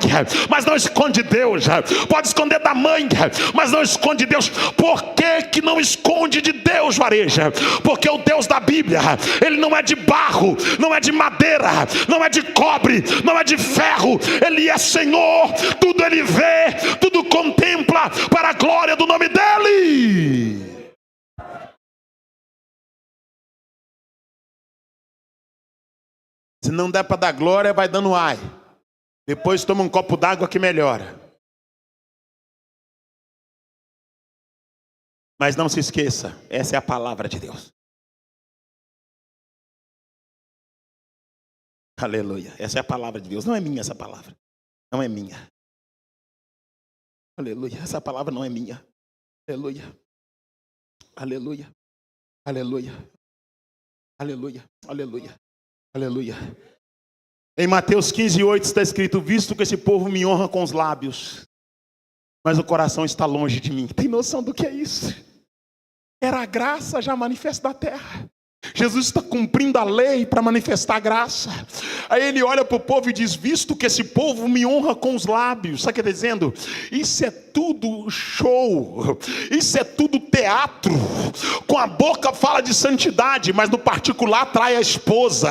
mas não esconde Deus. Pode esconder da mãe, mas não esconde Deus. Por que não esconde de Deus, Vareja? Porque o Deus da Bíblia, ele não é de barro, não é de madeira, não é de cobre, não é de ferro. Ele é Senhor, tudo ele vê, tudo contempla para a glória do nome dele. Se não der para dar glória, vai dando ai. Depois toma um copo d'água que melhora. Mas não se esqueça, essa é a palavra de Deus. Aleluia, essa é a palavra de Deus. Não é minha essa palavra. Não é minha. Aleluia, essa palavra não é minha. Aleluia. Aleluia. Aleluia. Aleluia. Aleluia. Aleluia. Em Mateus 15:8 está escrito: visto que esse povo me honra com os lábios, mas o coração está longe de mim. Tem noção do que é isso? Era a graça já manifesta na terra. Jesus está cumprindo a lei para manifestar a graça. Aí ele olha para o povo e diz: visto que esse povo me honra com os lábios. Sabe o que ele está dizendo? Isso é tudo show, isso é tudo teatro. Com a boca fala de santidade, mas no particular trai a esposa.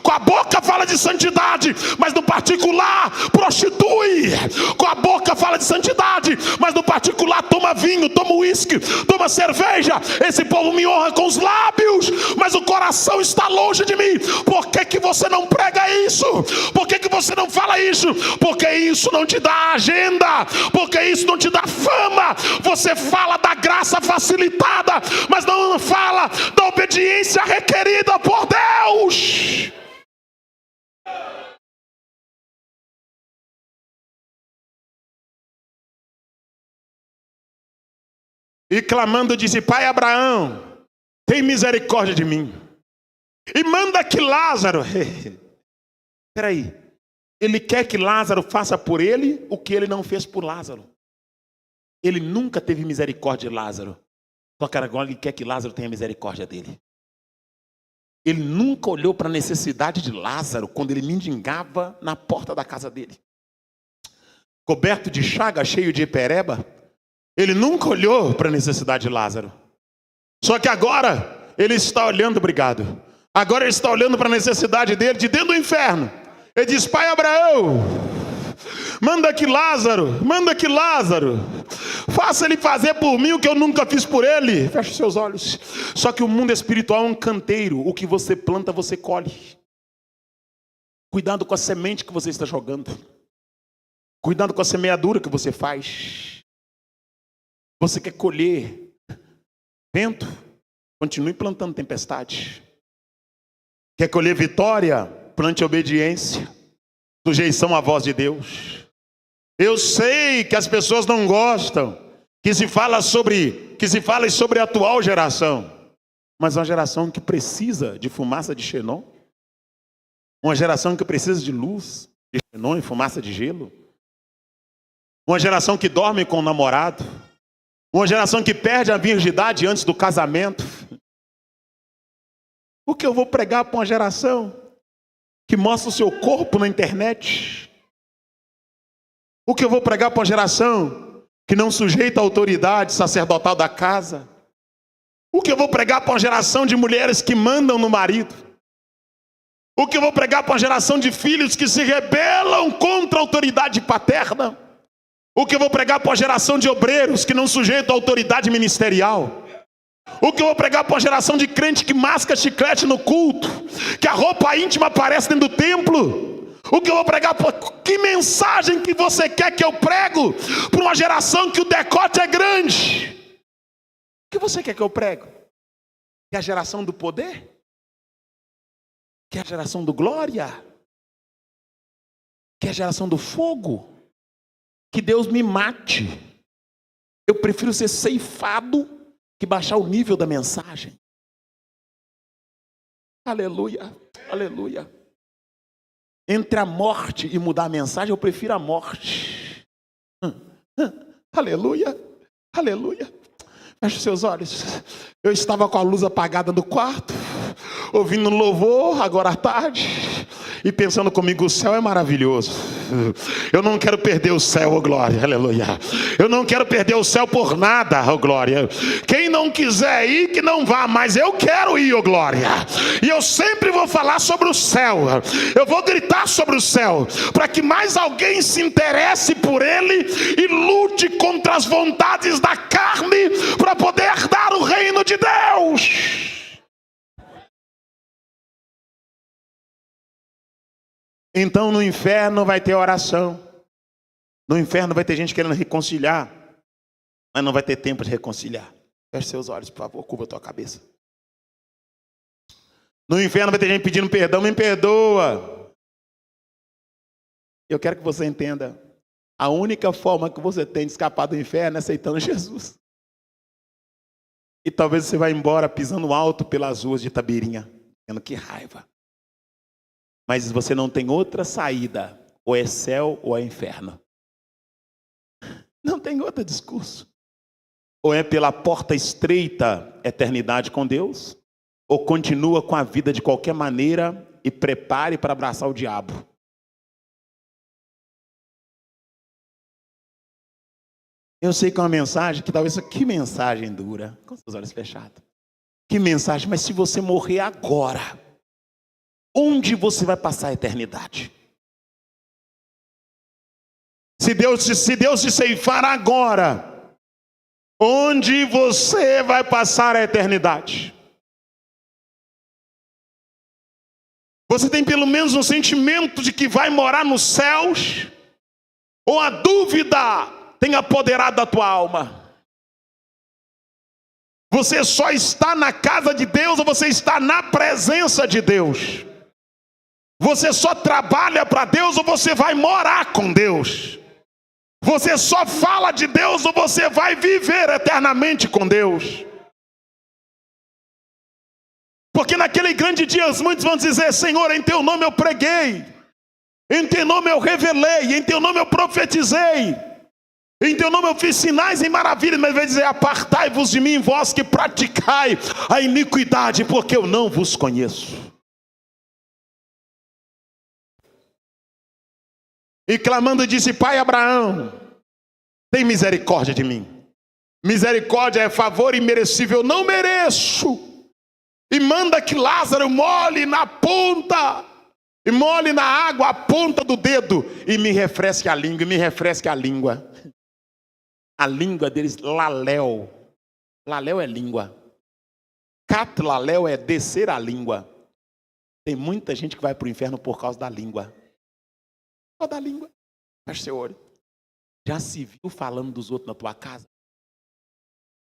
Com a boca fala de santidade, mas no particular prostitui. Com a boca fala de santidade, mas no particular toma vinho, toma uísque, toma cerveja. Esse povo me honra com os lábios, mas o coração está longe de mim. Por que você não prega isso? Por que você não fala isso? Porque isso não te dá agenda, porque isso não te dá fama. Você fala da graça facilitada, mas não fala da obediência requerida por Deus. E clamando disse: Pai Abraão, tem misericórdia de mim, e manda que Lázaro... Espera aí, ele quer que Lázaro faça por ele o que ele não fez por Lázaro. Ele nunca teve misericórdia de Lázaro, só que agora ele quer que Lázaro tenha misericórdia dele. Ele nunca olhou para a necessidade de Lázaro quando ele mendigava na porta da casa dele, coberto de chaga, cheio de hipereba. Ele nunca olhou para a necessidade de Lázaro. Só que agora ele está olhando, obrigado. Agora ele está olhando para a necessidade dele de dentro do inferno. Ele diz: Pai Abraão, manda que Lázaro, faça ele fazer por mim o que eu nunca fiz por ele. Feche seus olhos. Só que o mundo espiritual é um canteiro. O que você planta, você colhe. Cuidado com a semente que você está jogando. Cuidado com a semeadura que você faz. Você quer colher vento? Continue plantando tempestade. Quer colher vitória? Plante obediência. Sujeição à voz de Deus. Eu sei que as pessoas não gostam que se fale sobre a atual geração. Mas uma geração que precisa de fumaça de xenon. Uma geração que precisa de luz de xenon e fumaça de gelo. Uma geração que dorme com o namorado. Uma geração que perde a virgindade antes do casamento. O que eu vou pregar para uma geração que mostra o seu corpo na internet? O que eu vou pregar para uma geração que não sujeita a autoridade sacerdotal da casa? O que eu vou pregar para uma geração de mulheres que mandam no marido? O que eu vou pregar para uma geração de filhos que se rebelam contra a autoridade paterna? O que eu vou pregar para uma geração de obreiros que não sujeitam a autoridade ministerial? O que eu vou pregar para uma geração de crente que masca chiclete no culto, que a roupa íntima aparece dentro do templo? O que eu vou pregar para... Que mensagem que você quer que eu prego para uma geração que o decote é grande? O que você quer que eu prego? Que é a geração do poder? Que é a geração do glória? Que é a geração do fogo? Que Deus me mate. Eu prefiro ser ceifado que baixar o nível da mensagem. Aleluia, aleluia. Entre a morte e mudar a mensagem, eu prefiro a morte. Aleluia, aleluia. Feche os seus olhos. Eu estava com a luz apagada no quarto, ouvindo louvor agora à tarde, e pensando comigo, o céu é maravilhoso. Eu não quero perder o céu, oh glória, aleluia. Eu não quero perder o céu por nada, oh glória. Quem não quiser ir, que não vá, mas eu quero ir, oh glória. E eu sempre vou falar sobre o céu. Eu vou gritar sobre o céu, para que mais alguém se interesse por ele e lute contra as vontades da carne, para poder herdar o reino de Deus. Então no inferno vai ter oração. No inferno vai ter gente querendo reconciliar, mas não vai ter tempo de reconciliar. Feche seus olhos, por favor, curva a tua cabeça. No inferno vai ter gente pedindo perdão, me perdoa. Eu quero que você entenda, a única forma que você tem de escapar do inferno é aceitando Jesus. E talvez você vá embora pisando alto pelas ruas de Itabirinha, dizendo que raiva. Mas você não tem outra saída, ou é céu ou é inferno. Não tem outro discurso. Ou é pela porta estreita, eternidade com Deus, ou continua com a vida de qualquer maneira e prepare para abraçar o diabo. Eu sei que é uma mensagem que talvez... Que mensagem dura, com os olhos fechados. Que mensagem, mas se você morrer agora, onde você vai passar a eternidade? Se Deus te ceifar agora, onde você vai passar a eternidade? Você tem pelo menos um sentimento de que vai morar nos céus? Ou a dúvida tem apoderado da tua alma? Você só está na casa de Deus ou você está na presença de Deus? Você só trabalha para Deus ou você vai morar com Deus? Você só fala de Deus ou você vai viver eternamente com Deus? Porque naquele grande dia muitos vão dizer: Senhor, em teu nome eu preguei, em teu nome eu revelei, em teu nome eu profetizei, em teu nome eu fiz sinais e maravilhas. Mas vai dizer: apartai-vos de mim, vós que praticai a iniquidade, porque eu não vos conheço. E clamando disse: Pai Abraão, tem misericórdia de mim. Misericórdia é favor imerecível, eu não mereço. E manda que Lázaro molhe na ponta, e molhe na água a ponta do dedo, e me refresque a língua, e me refresque a língua. A língua deles, laléu. Laléu é língua. Catlaléu é descer a língua. Tem muita gente que vai para o inferno por causa da língua. Só da língua. Feche seu olho. Já se viu falando dos outros na tua casa?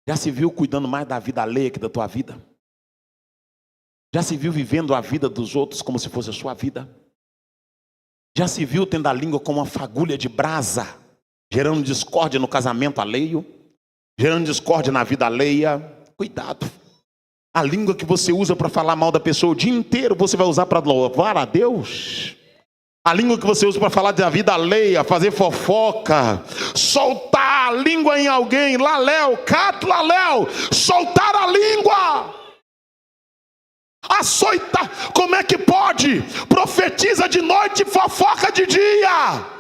Já se viu cuidando mais da vida alheia que da tua vida? Já se viu vivendo a vida dos outros como se fosse a sua vida? Já se viu tendo a língua como uma fagulha de brasa, gerando discórdia no casamento alheio, gerando discórdia na vida alheia? Cuidado. A língua que você usa para falar mal da pessoa o dia inteiro, você vai usar para louvar a Deus? A língua que você usa para falar da vida alheia, fazer fofoca, soltar a língua em alguém, laléu, cato laléu, soltar a língua, açoita, como é que pode? Profetiza de noite, fofoca de dia.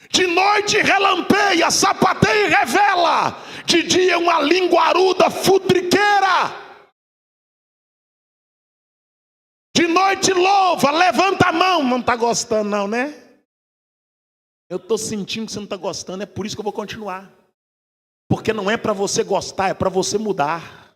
De noite relampeia, sapateia e revela. De dia uma linguaruda futriqueira. De noite louva, levanta a mão. Não está gostando não, né? Eu estou sentindo que você não está gostando, é por isso que eu vou continuar. Porque não é para você gostar, é para você mudar.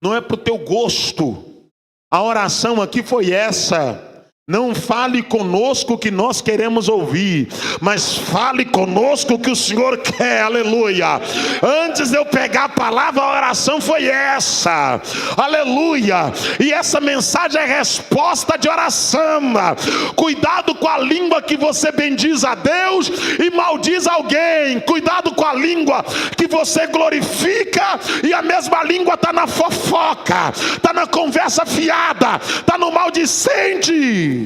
Não é para o teu gosto. A oração aqui foi essa. Não fale conosco o que nós queremos ouvir, mas fale conosco o que o Senhor quer, aleluia. Antes de eu pegar a palavra, a oração foi essa, aleluia. E essa mensagem é resposta de oração. Cuidado com a língua que você bendiz a Deus e maldiz alguém. Cuidado com a língua que você glorifica e a mesma língua está na fofoca, está na conversa fiada, está no maldicente.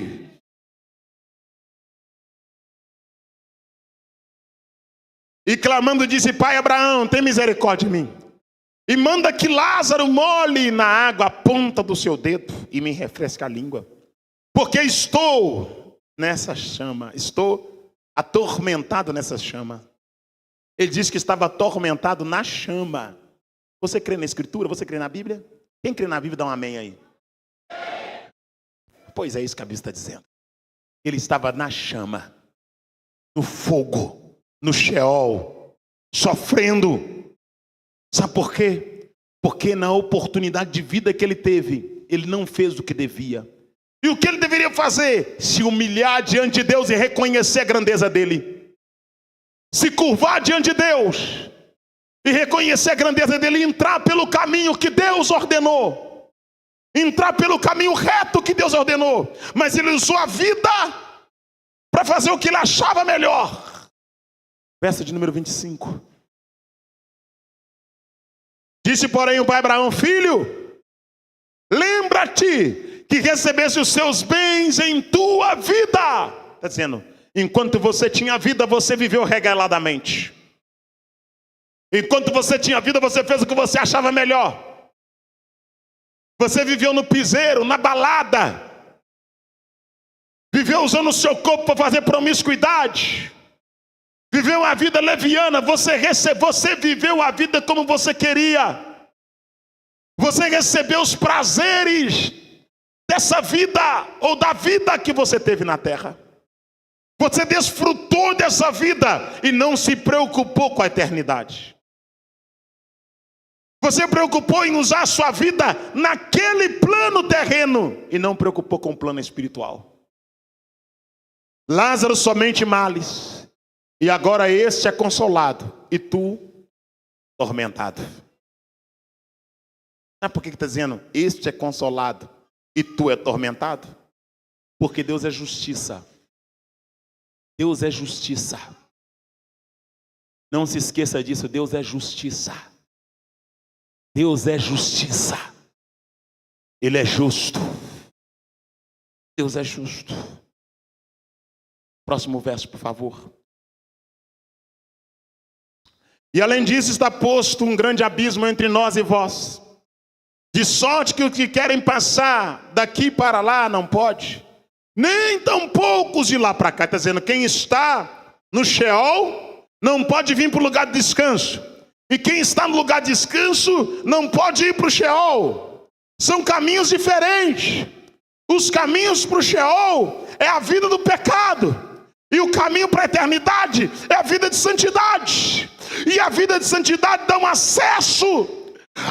E clamando disse: Pai Abraão, tem misericórdia de mim, e manda que Lázaro molhe na água a ponta do seu dedo e me refresque a língua, porque estou nessa chama, estou atormentado nessa chama. Ele disse que estava atormentado na chama. Você crê na Escritura? Você crê na Bíblia? Quem crê na Bíblia dá um amém aí. Pois é isso que a Bíblia está dizendo. Ele estava na chama, no fogo, no Sheol, sofrendo. Sabe por quê? Porque na oportunidade de vida que ele teve, ele não fez o que devia. E o que ele deveria fazer? Se humilhar diante de Deus e reconhecer a grandeza dele. Se curvar diante de Deus e reconhecer a grandeza dele, e entrar pelo caminho que Deus ordenou. Entrar pelo caminho reto que Deus ordenou. Mas ele usou a vida para fazer o que ele achava melhor. Verso de número 25. Disse, porém, o pai Abraão: filho, lembra-te que recebeste os seus bens em tua vida. Está dizendo, enquanto você tinha vida, você viveu regaladamente. Enquanto você tinha vida, você fez o que você achava melhor. Você viveu no piseiro, na balada. Viveu usando o seu corpo para fazer promiscuidade. Viveu uma vida leviana. Você viveu a vida como você queria. Você recebeu os prazeres dessa vida, ou da vida que você teve na terra. Você desfrutou dessa vida e não se preocupou com a eternidade. Você preocupou em usar a sua vida naquele plano terreno e não preocupou com o plano espiritual. Lázaro somente males, e agora este é consolado, e tu tormentado. Sabe por que está dizendo, este é consolado, e tu é tormentado? Porque Deus é justiça. Deus é justiça. Não se esqueça disso, Deus é justiça. Deus é justiça. Ele é justo. Deus é justo. Próximo verso, por favor. E além disso está posto um grande abismo entre nós e vós, de sorte que os que querem passar daqui para lá não pode, nem tão poucos de lá para cá. Está dizendo, quem está no Sheol não pode vir para o lugar de descanso. E quem está no lugar de descanso não pode ir para o Sheol. São caminhos diferentes. Os caminhos para o Sheol é a vida do pecado. E o caminho para a eternidade é a vida de santidade. E a vida de santidade dá um acesso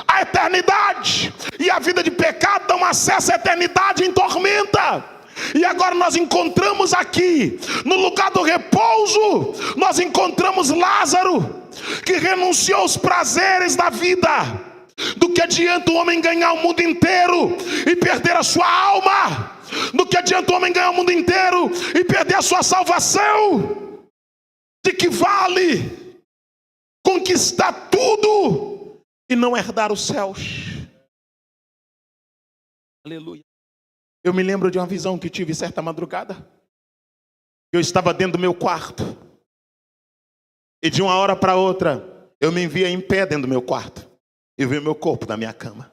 à eternidade. E a vida de pecado dá um acesso à eternidade em tormenta. E agora nós encontramos aqui, no lugar do repouso, nós encontramos Lázaro, que renunciou aos prazeres da vida. Do que adianta o homem ganhar o mundo inteiro e perder a sua alma? Do que adianta o homem ganhar o mundo inteiro e perder a sua salvação? De que vale conquistar tudo e não herdar os céus? Aleluia. Eu me lembro de uma visão que tive certa madrugada. Eu estava dentro do meu quarto. E de uma hora para outra, eu me via em pé dentro do meu quarto. E vi o meu corpo na minha cama.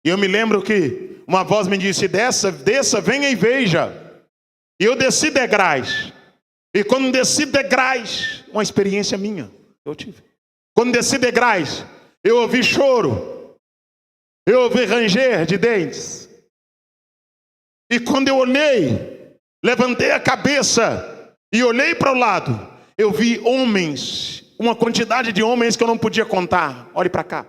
E eu me lembro que uma voz me disse: desça, venha e veja. E eu desci degraus. E quando desci degraus, uma experiência minha, eu tive. Quando desci degraus, eu ouvi choro. Eu ouvi ranger de dentes. E quando eu olhei, levantei a cabeça e olhei para o lado, eu vi homens, uma quantidade de homens que eu não podia contar. Olhe para cá,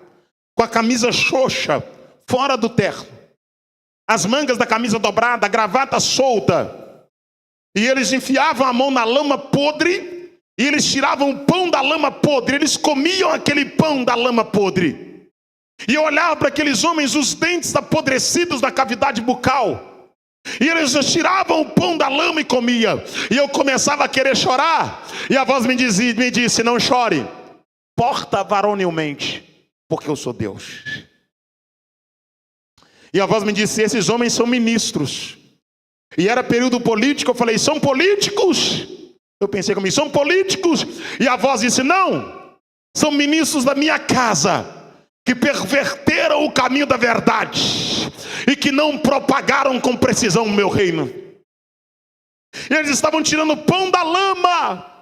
com a camisa xoxa, fora do terno, as mangas da camisa dobrada, a gravata solta, e eles enfiavam a mão na lama podre, e eles tiravam o pão da lama podre, eles comiam aquele pão da lama podre. E eu olhava para aqueles homens, os dentes apodrecidos na cavidade bucal, e eles tiravam o pão da lama e comiam. E eu começava a querer chorar. E a voz me disse: não chore, porta varonilmente, porque eu sou Deus. E a voz me disse: esses homens são ministros. E era período político. Eu falei: são políticos? Eu pensei comigo: são políticos? E a voz disse: não, são ministros da minha casa, que perverteram o caminho da verdade e que não propagaram com precisão o meu reino. E eles estavam tirando o pão da lama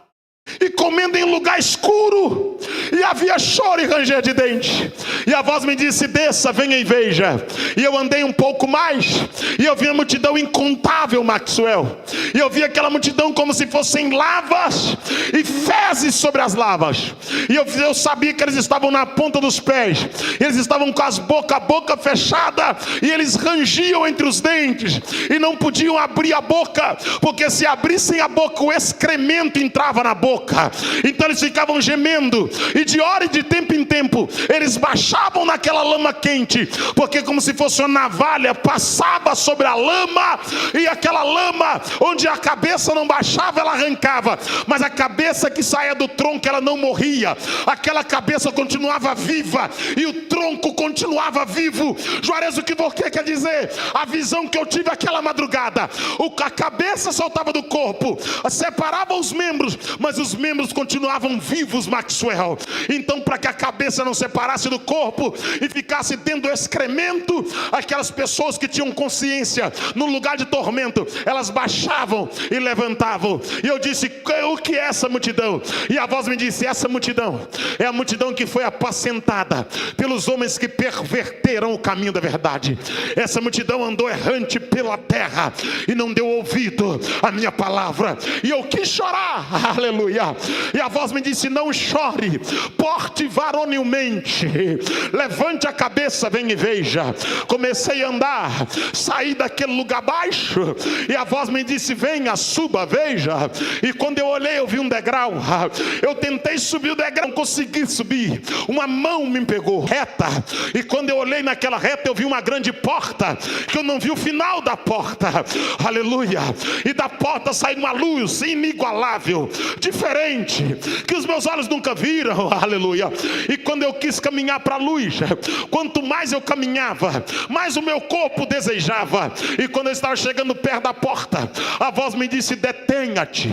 e comendo em lugar escuro, e havia choro e ranger de dente. E a voz me disse: desça, venha e veja. E eu andei um pouco mais, e eu vi a multidão incontável, Maxwell. E eu vi aquela multidão como se fossem lavas e fezes sobre as lavas. E eu sabia que eles estavam na ponta dos pés, eles estavam com a boca fechada, e eles rangiam entre os dentes, e não podiam abrir a boca, porque se abrissem a boca, o excremento entrava na boca. Então eles ficavam gemendo, e de hora e de tempo em tempo eles baixavam naquela lama quente, porque como se fosse uma navalha passava sobre a lama, e aquela lama onde a cabeça não baixava, ela arrancava, mas a cabeça que saía do tronco, ela não morria. Aquela cabeça continuava viva e o tronco continuava vivo. Juarez, o que você quer dizer? A visão que eu tive aquela madrugada, a cabeça soltava do corpo, separava os membros, mas os membros continuavam vivos, Maxwell. Então, para que a cabeça não separasse do corpo e ficasse dentro do excremento, aquelas pessoas que tinham consciência no lugar de tormento, elas baixavam e levantavam. E eu disse: o que é essa multidão? E a voz me disse: essa multidão é a multidão que foi apacentada pelos homens que perverteram o caminho da verdade. Essa multidão andou errante pela terra e não deu ouvido à minha palavra. E eu quis chorar, aleluia. E a voz me disse: não chore, porte varonilmente, levante a cabeça, venha e veja. Comecei a andar, saí daquele lugar baixo, e a voz me disse: venha, suba, veja. E quando eu olhei, eu vi um degrau. Eu tentei subir o degrau, não consegui subir. Uma mão me pegou reta, e quando eu olhei naquela reta, eu vi uma grande porta, que eu não vi o final da porta, aleluia. E da porta saiu uma luz inigualável, diferente, que os meus olhos nunca viram, aleluia. E quando eu quis caminhar para a luz, quanto mais eu caminhava, mais o meu corpo desejava. E quando eu estava chegando perto da porta, a voz me disse: detenha-te,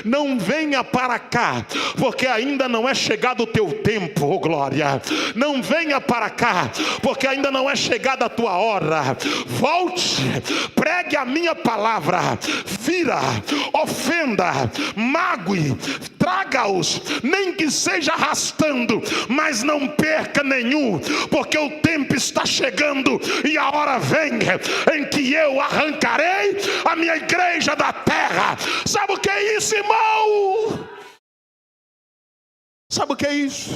não venha para cá, porque ainda não é chegado o teu tempo, oh glória. Não venha para cá, porque ainda não é chegada a tua hora. Volte, pregue a minha palavra, vira, ofenda, magoe, traga-os, nem que seja arrastando, mas não perca nenhum, porque o tempo está chegando e a hora vem em que eu arrancarei a minha igreja da terra. Sabe o que é isso, irmão? Sabe o que é isso?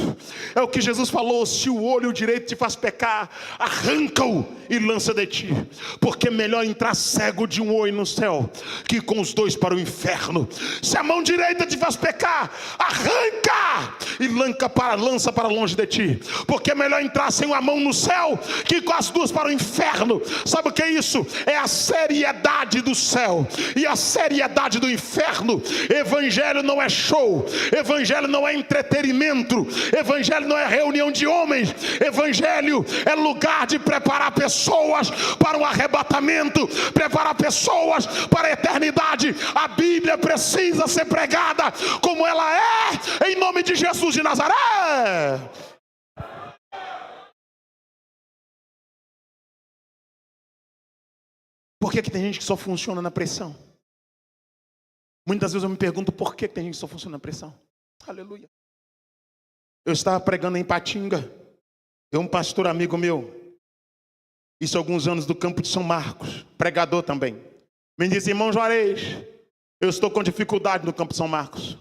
É o que Jesus falou: se o olho direito te faz pecar, arranca-o e lança de ti, porque é melhor entrar cego de um olho no céu, que com os dois para o inferno. Se a mão direita te faz pecar, arranca e lança para longe de ti, porque é melhor entrar sem uma mão no céu, que com as duas para o inferno. Sabe o que é isso? É a seriedade do céu e a seriedade do inferno. Evangelho não é show, evangelho não é entretenimento, evangelho não é reunião de homens, evangelho é lugar de preparar pessoas para o arrebatamento, preparar pessoas para a eternidade. A Bíblia precisa ser pregada como ela é, em nome de Jesus de Nazaré. Por que tem gente que só funciona na pressão? Muitas vezes eu me pergunto por que tem gente que só funciona na pressão. Aleluia. Eu estava pregando em Patinga, e um pastor amigo meu, isso há alguns anos, do campo de São Marcos, pregador também, me disse: irmão Juarez, eu estou com dificuldade no campo de São Marcos.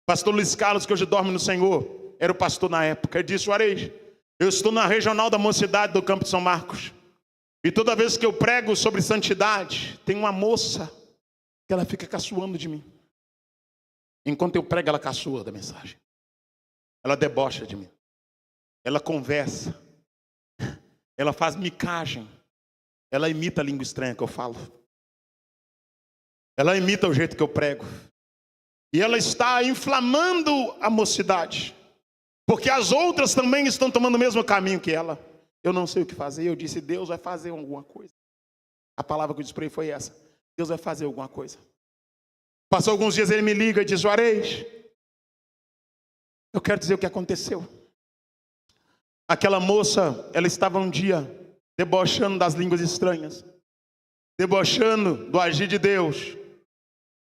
Pastor Luiz Carlos, que hoje dorme no Senhor, era o pastor na época. Ele disse: Juarez, eu estou na regional da mocidade do campo de São Marcos, e toda vez que eu prego sobre santidade, tem uma moça que ela fica caçoando de mim. Enquanto eu prego, ela caçoa da mensagem. Ela debocha de mim. Ela conversa. Ela faz micagem. Ela imita a língua estranha que eu falo. Ela imita o jeito que eu prego. E ela está inflamando a mocidade, porque as outras também estão tomando o mesmo caminho que ela. Eu não sei o que fazer. Eu disse: Deus vai fazer alguma coisa. A palavra que eu disse para ele foi essa: Deus vai fazer alguma coisa. Passou alguns dias, ele me liga e diz: Juarez, eu quero dizer o que aconteceu. Aquela moça, ela estava um dia debochando das línguas estranhas, debochando do agir de Deus,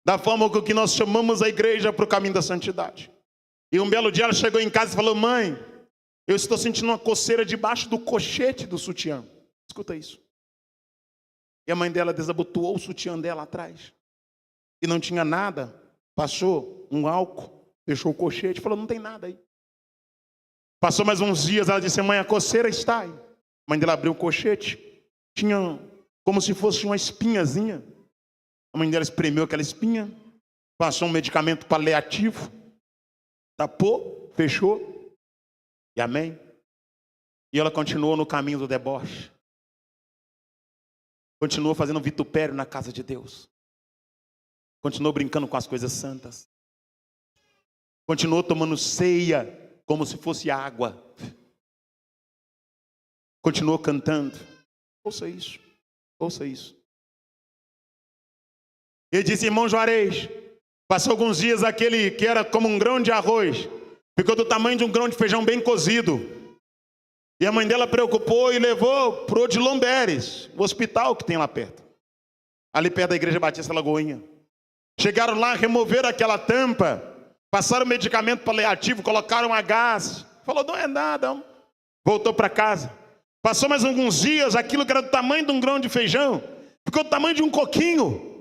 da forma com que nós chamamos a igreja para o caminho da santidade. E um belo dia ela chegou em casa e falou: mãe, eu estou sentindo uma coceira debaixo do cochete do sutiã. Escuta isso. E a mãe dela desabotoou o sutiã dela atrás, e não tinha nada. Passou um álcool, fechou o cochete, falou: não tem nada aí. Passou mais uns dias, ela disse: mãe, a coceira está aí. A mãe dela abriu o cochete, tinha como se fosse uma espinhazinha. A mãe dela espremeu aquela espinha, passou um medicamento paliativo, tapou, fechou, e amém. E ela continuou no caminho do deboche, continuou fazendo vitupério na casa de Deus, continuou brincando com as coisas santas, continuou tomando ceia como se fosse água, continuou cantando. Ouça isso, ouça isso. Ele disse: irmão Juarez, passou alguns dias, aquele que era como um grão de arroz ficou do tamanho de um grão de feijão bem cozido. E a mãe dela preocupou e levou para o Odilon Beres, o hospital que tem lá perto, ali perto da Igreja Batista Lagoinha. Chegaram lá, removeram aquela tampa, passaram medicamento paliativo, colocaram a gás. Falou: não é nada. Voltou para casa. Passou mais alguns dias, aquilo que era do tamanho de um grão de feijão ficou do tamanho de um coquinho.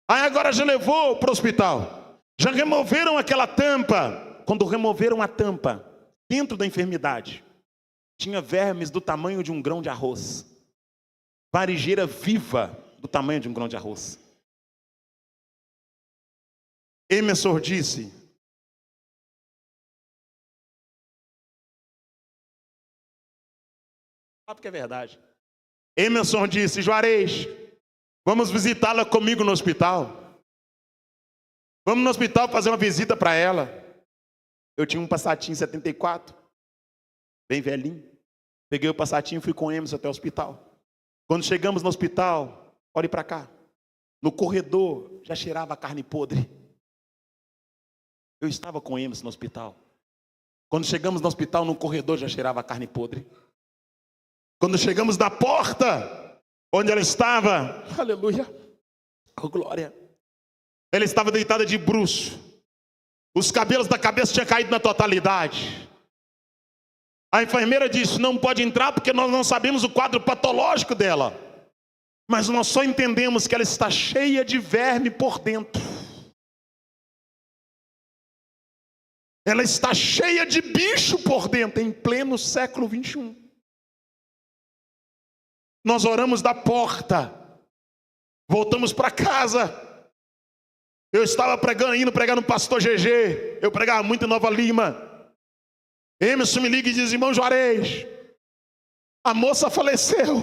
Aí agora já levou para o hospital. Já removeram aquela tampa. Quando removeram a tampa, dentro da enfermidade, tinha vermes do tamanho de um grão de arroz. Varigeira viva do tamanho de um grão de arroz. Emerson disse: porque é verdade. Emerson disse: Juarez, vamos visitá-la comigo no hospital. Vamos no hospital fazer uma visita para ela. Eu tinha um Passatinho 74, bem velhinho. Peguei o Passatinho e fui com o Emerson até o hospital. Quando chegamos no hospital, olhe para cá, no corredor já cheirava carne podre. Eu estava com o Emerson no hospital. Quando chegamos no hospital, no corredor já cheirava carne podre. Quando chegamos na porta onde ela estava, aleluia, oh glória, ela estava deitada de bruço. Os cabelos da cabeça tinham caído na totalidade. A enfermeira disse: não pode entrar porque nós não sabemos o quadro patológico dela, mas nós só entendemos que ela está cheia de verme por dentro. ela está cheia de bicho por dentro, em pleno século 21. Nós oramos da porta, voltamos para casa. Eu estava indo pregar no pastor GG, eu pregava muito em Nova Lima. Emerson me liga e diz: irmão Juarez, a moça faleceu.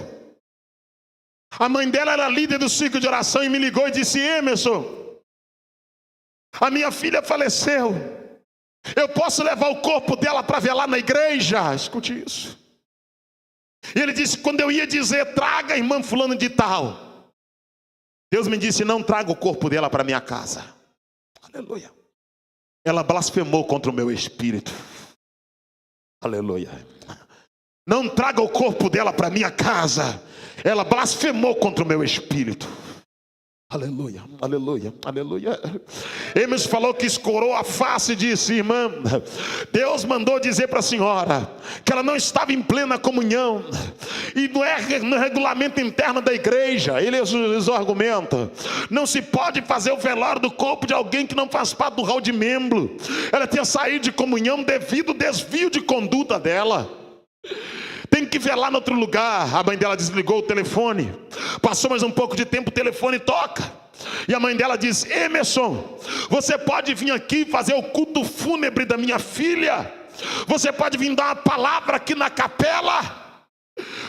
A mãe dela era líder do ciclo de oração e me ligou e disse: Emerson, a minha filha faleceu. Eu posso levar o corpo dela para velar na igreja? Escute isso. E ele disse: quando eu ia dizer, traga a irmã fulano de tal, Deus me disse: não traga o corpo dela para minha casa. Aleluia. Ela blasfemou contra o meu espírito. Aleluia. Não traga o corpo dela para minha casa. Ela blasfemou contra o meu espírito. Aleluia, aleluia, aleluia. Emerson falou que escorou a face e disse: irmã, Deus mandou dizer para a senhora que ela não estava em plena comunhão. E não é no regulamento interno da igreja. Eles argumentam: não se pode fazer o velório do corpo de alguém que não faz parte do hall de membro. Ela tinha saído de comunhão devido ao desvio de conduta dela. Tem que velar em outro lugar. A mãe dela desligou o telefone. Passou mais um pouco de tempo, o telefone toca. E a mãe dela diz: Emerson, você pode vir aqui fazer o culto fúnebre da minha filha? Você pode vir dar uma palavra aqui na capela?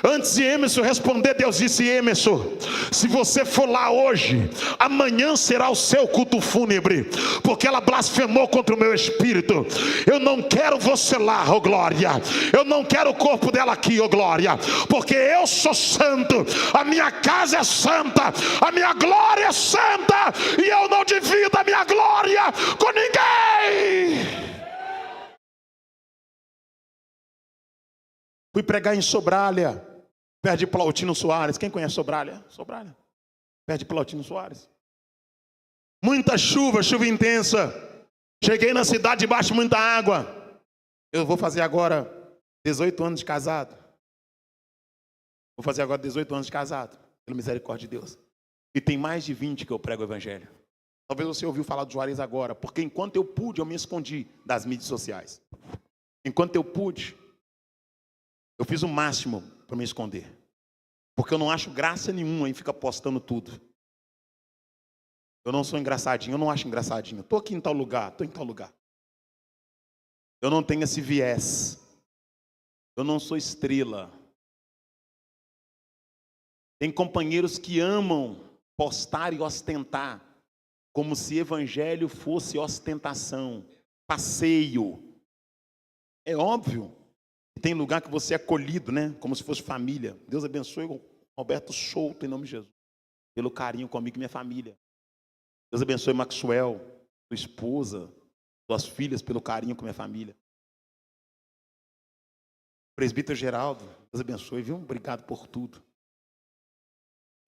Antes de Emerson responder, Deus disse: Emerson, se você for lá hoje, amanhã será o seu culto fúnebre, porque ela blasfemou contra o meu espírito. Eu não quero você lá, ó glória. Eu não quero o corpo dela aqui, ó glória, porque eu sou santo, a minha casa é santa, a minha glória é santa, e eu não divido a minha glória com ninguém. Fui pregar em Sobralha, perto de Plautino Soares. Quem conhece Sobralha? Sobralha, perto de Plautino Soares. Muita chuva, chuva intensa. Cheguei na cidade debaixo de muita água. Eu vou fazer agora 18 anos de casado. Vou fazer agora 18 anos de casado, pela misericórdia de Deus. E tem mais de 20 que eu prego o evangelho. Talvez você ouviu falar do Juarez agora, porque enquanto eu pude, eu me escondi das mídias sociais. Enquanto eu pude, eu fiz o máximo para me esconder. Porque eu não acho graça nenhuma em ficar postando tudo. Eu não sou engraçadinho, eu não acho engraçadinho. Estou aqui em tal lugar, estou em tal lugar. Eu não tenho esse viés. Eu não sou estrela. Tem companheiros que amam postar e ostentar, como se evangelho fosse ostentação, passeio. É óbvio. Tem lugar que você é acolhido, né? Como se fosse família. Deus abençoe o Roberto Souto, em nome de Jesus, pelo carinho comigo e minha família. Deus abençoe Maxwell, sua esposa, suas filhas, pelo carinho com minha família. Presbítero Geraldo, Deus abençoe, viu? Obrigado por tudo.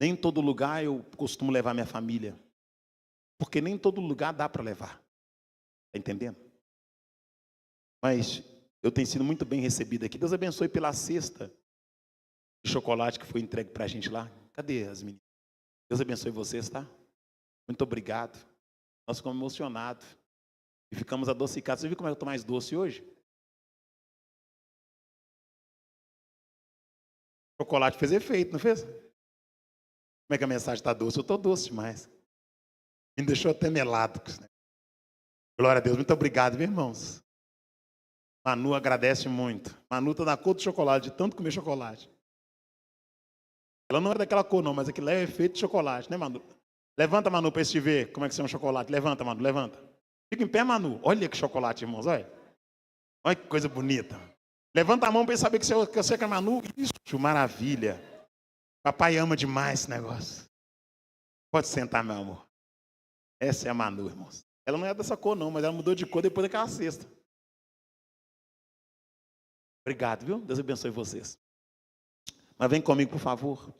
Nem em todo lugar eu costumo levar minha família, porque nem em todo lugar dá para levar. Está entendendo? Mas eu tenho sido muito bem recebido aqui. Deus abençoe pela cesta de chocolate que foi entregue para a gente lá. Cadê as meninas? Deus abençoe vocês, tá? Muito obrigado. Nós ficamos emocionados. E ficamos adocicados. Você viu como eu estou mais doce hoje? O chocolate fez efeito, não fez? Como é que a mensagem está doce? Eu estou doce demais. Me deixou até melado. Glória a Deus. Muito obrigado, meus irmãos. Manu agradece muito. Manu está na cor do chocolate, de tanto comer chocolate. Ela não é daquela cor não, mas aquilo é efeito de chocolate, né, Manu? Levanta, Manu, para te ver como é que é um chocolate. Levanta, Manu, levanta. Fica em pé, Manu. Olha que chocolate, irmãos, olha. Olha que coisa bonita. Levanta a mão para saber que você é Manu. Isso, maravilha. Papai ama demais esse negócio. Pode sentar, meu amor. Essa é a Manu, irmãos. Ela não é dessa cor não, mas ela mudou de cor depois daquela cesta. Obrigado, viu? Deus abençoe vocês. Mas vem comigo, por favor.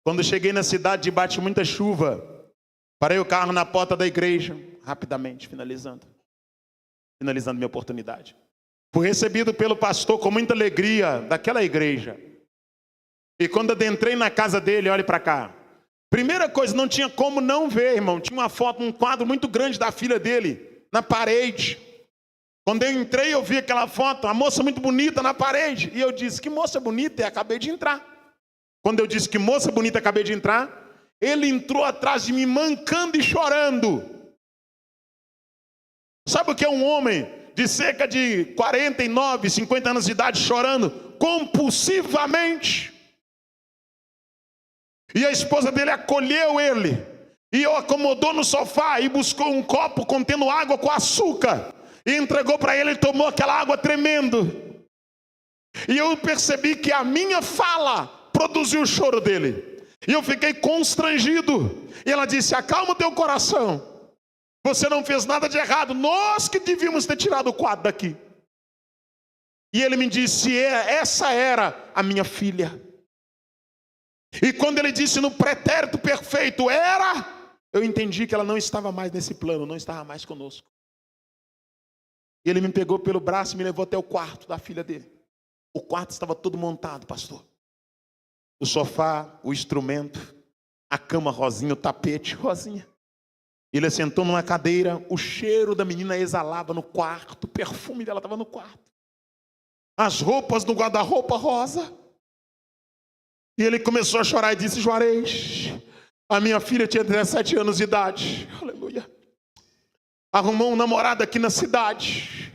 Quando cheguei na cidade, debaixo de muita chuva, parei o carro na porta da igreja, rapidamente, finalizando minha oportunidade. Fui recebido pelo pastor com muita alegria daquela igreja. E quando adentrei na casa dele, olhe para cá. Primeira coisa, não tinha como não ver, irmão. Tinha uma foto, um quadro muito grande da filha dele, na parede. Quando eu entrei, eu vi aquela foto, uma moça muito bonita na parede. E eu disse, que moça bonita, e acabei de entrar. Quando eu disse que moça bonita, acabei de entrar, ele entrou atrás de mim, mancando e chorando. Sabe o que é um homem de cerca de 49, 50 anos de idade chorando compulsivamente? E a esposa dele acolheu ele e o acomodou no sofá e buscou um copo contendo água com açúcar e entregou para ele. Ele tomou aquela água tremendo. E eu percebi que a minha fala produziu o choro dele. E eu fiquei constrangido. E ela disse, acalma o teu coração. Você não fez nada de errado. Nós que devíamos ter tirado o quadro daqui. E ele me disse, essa era a minha filha. E quando ele disse no pretérito perfeito, era, eu entendi que ela não estava mais nesse plano, não estava mais conosco. E ele me pegou pelo braço e me levou até o quarto da filha dele. O quarto estava todo montado, pastor. O sofá, o instrumento, a cama rosinha, o tapete rosinha. Ele sentou numa cadeira, o cheiro da menina exalava no quarto, o perfume dela estava no quarto. As roupas no guarda-roupa rosa. E ele começou a chorar e disse, Juarez, a minha filha tinha 17 anos de idade. Aleluia. Arrumou um namorado aqui na cidade.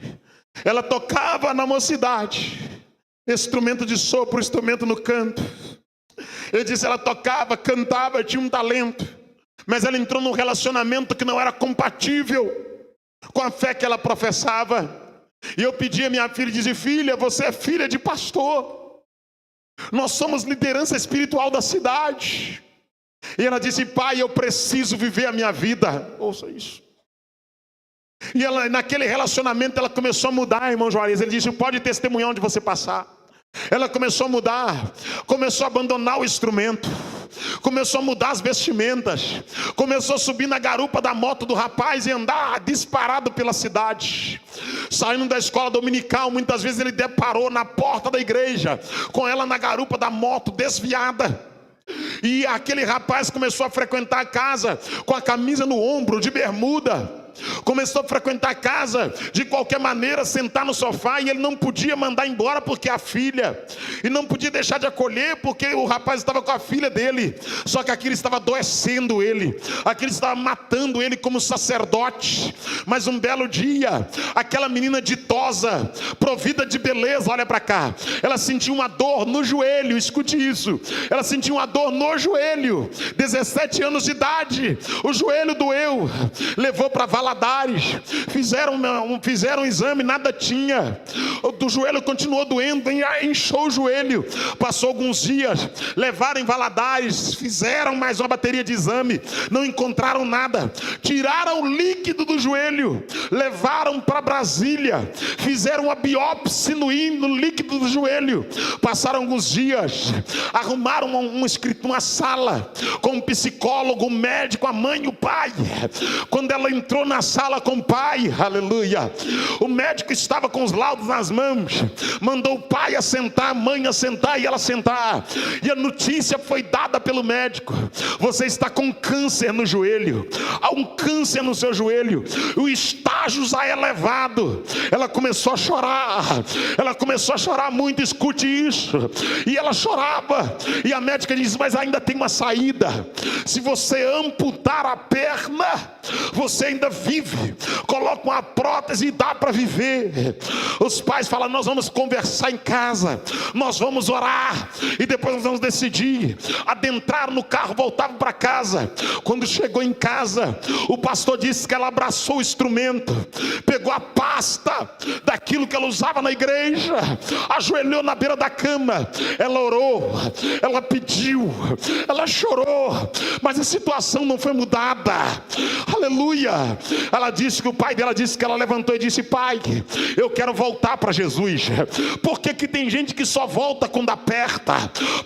Ela tocava na mocidade. Instrumento de sopro, instrumento no canto. Ele disse, ela tocava, cantava, tinha um talento. Mas ela entrou num relacionamento que não era compatível com a fé que ela professava. E eu pedi a minha filha e disse, filha, você é filha de pastor. Nós somos liderança espiritual da cidade. E ela disse, pai, eu preciso viver a minha vida. Ouça isso. E ela, naquele relacionamento ela começou a mudar, irmão Juarez. Ele disse, pode testemunhar onde você passar. Ela começou a mudar, começou a abandonar o instrumento, começou a mudar as vestimentas, começou a subir na garupa da moto do rapaz e andar disparado pela cidade. Saindo da escola dominical, muitas vezes ele deparou na porta da igreja com ela na garupa da moto desviada. E aquele rapaz começou a frequentar a casa com a camisa no ombro, de bermuda. Começou a frequentar a casa de qualquer maneira, sentar no sofá, e ele não podia mandar embora porque a filha, e não podia deixar de acolher porque o rapaz estava com a filha dele. Só que aquilo estava adoecendo ele, aquilo estava matando ele como sacerdote. Mas um belo dia, aquela menina ditosa, provida de beleza, olha para cá, ela sentiu uma dor no joelho, escute isso, ela sentiu uma dor no joelho, 17 anos de idade, o joelho doeu, levou para Valadares, fizeram um exame, nada tinha, do joelho continuou doendo, inchou o joelho. Passou alguns dias, levaram em Valadares, fizeram mais uma bateria de exame, não encontraram nada, tiraram o líquido do joelho, levaram para Brasília, fizeram uma biópsia no líquido do joelho. Passaram alguns dias, arrumaram uma sala com um psicólogo, um médico, a mãe e o pai. Quando ela entrou na sala com o pai, aleluia, o médico estava com os laudos nas mãos, mandou o pai assentar, a mãe assentar e ela sentar, e a notícia foi dada pelo médico: você está com câncer no joelho, há um câncer no seu joelho, o estágio já é elevado. Ela começou a chorar muito, escute isso, e ela chorava, e a médica disse, mas ainda tem uma saída, se você amputar a perna, você ainda vive, coloca uma prótese e dá para viver. Os pais falam, nós vamos conversar em casa, nós vamos orar, e depois nós vamos decidir. Adentraram no carro, voltavam para casa. Quando chegou em casa, o pastor disse que ela abraçou o instrumento, pegou a pasta daquilo que ela usava na igreja, ajoelhou na beira da cama, ela orou, ela pediu, ela chorou, mas a situação não foi mudada. Aleluia. Ela disse que o pai dela disse que ela levantou e disse, pai, eu quero voltar para Jesus. Por que tem gente que só volta quando aperta?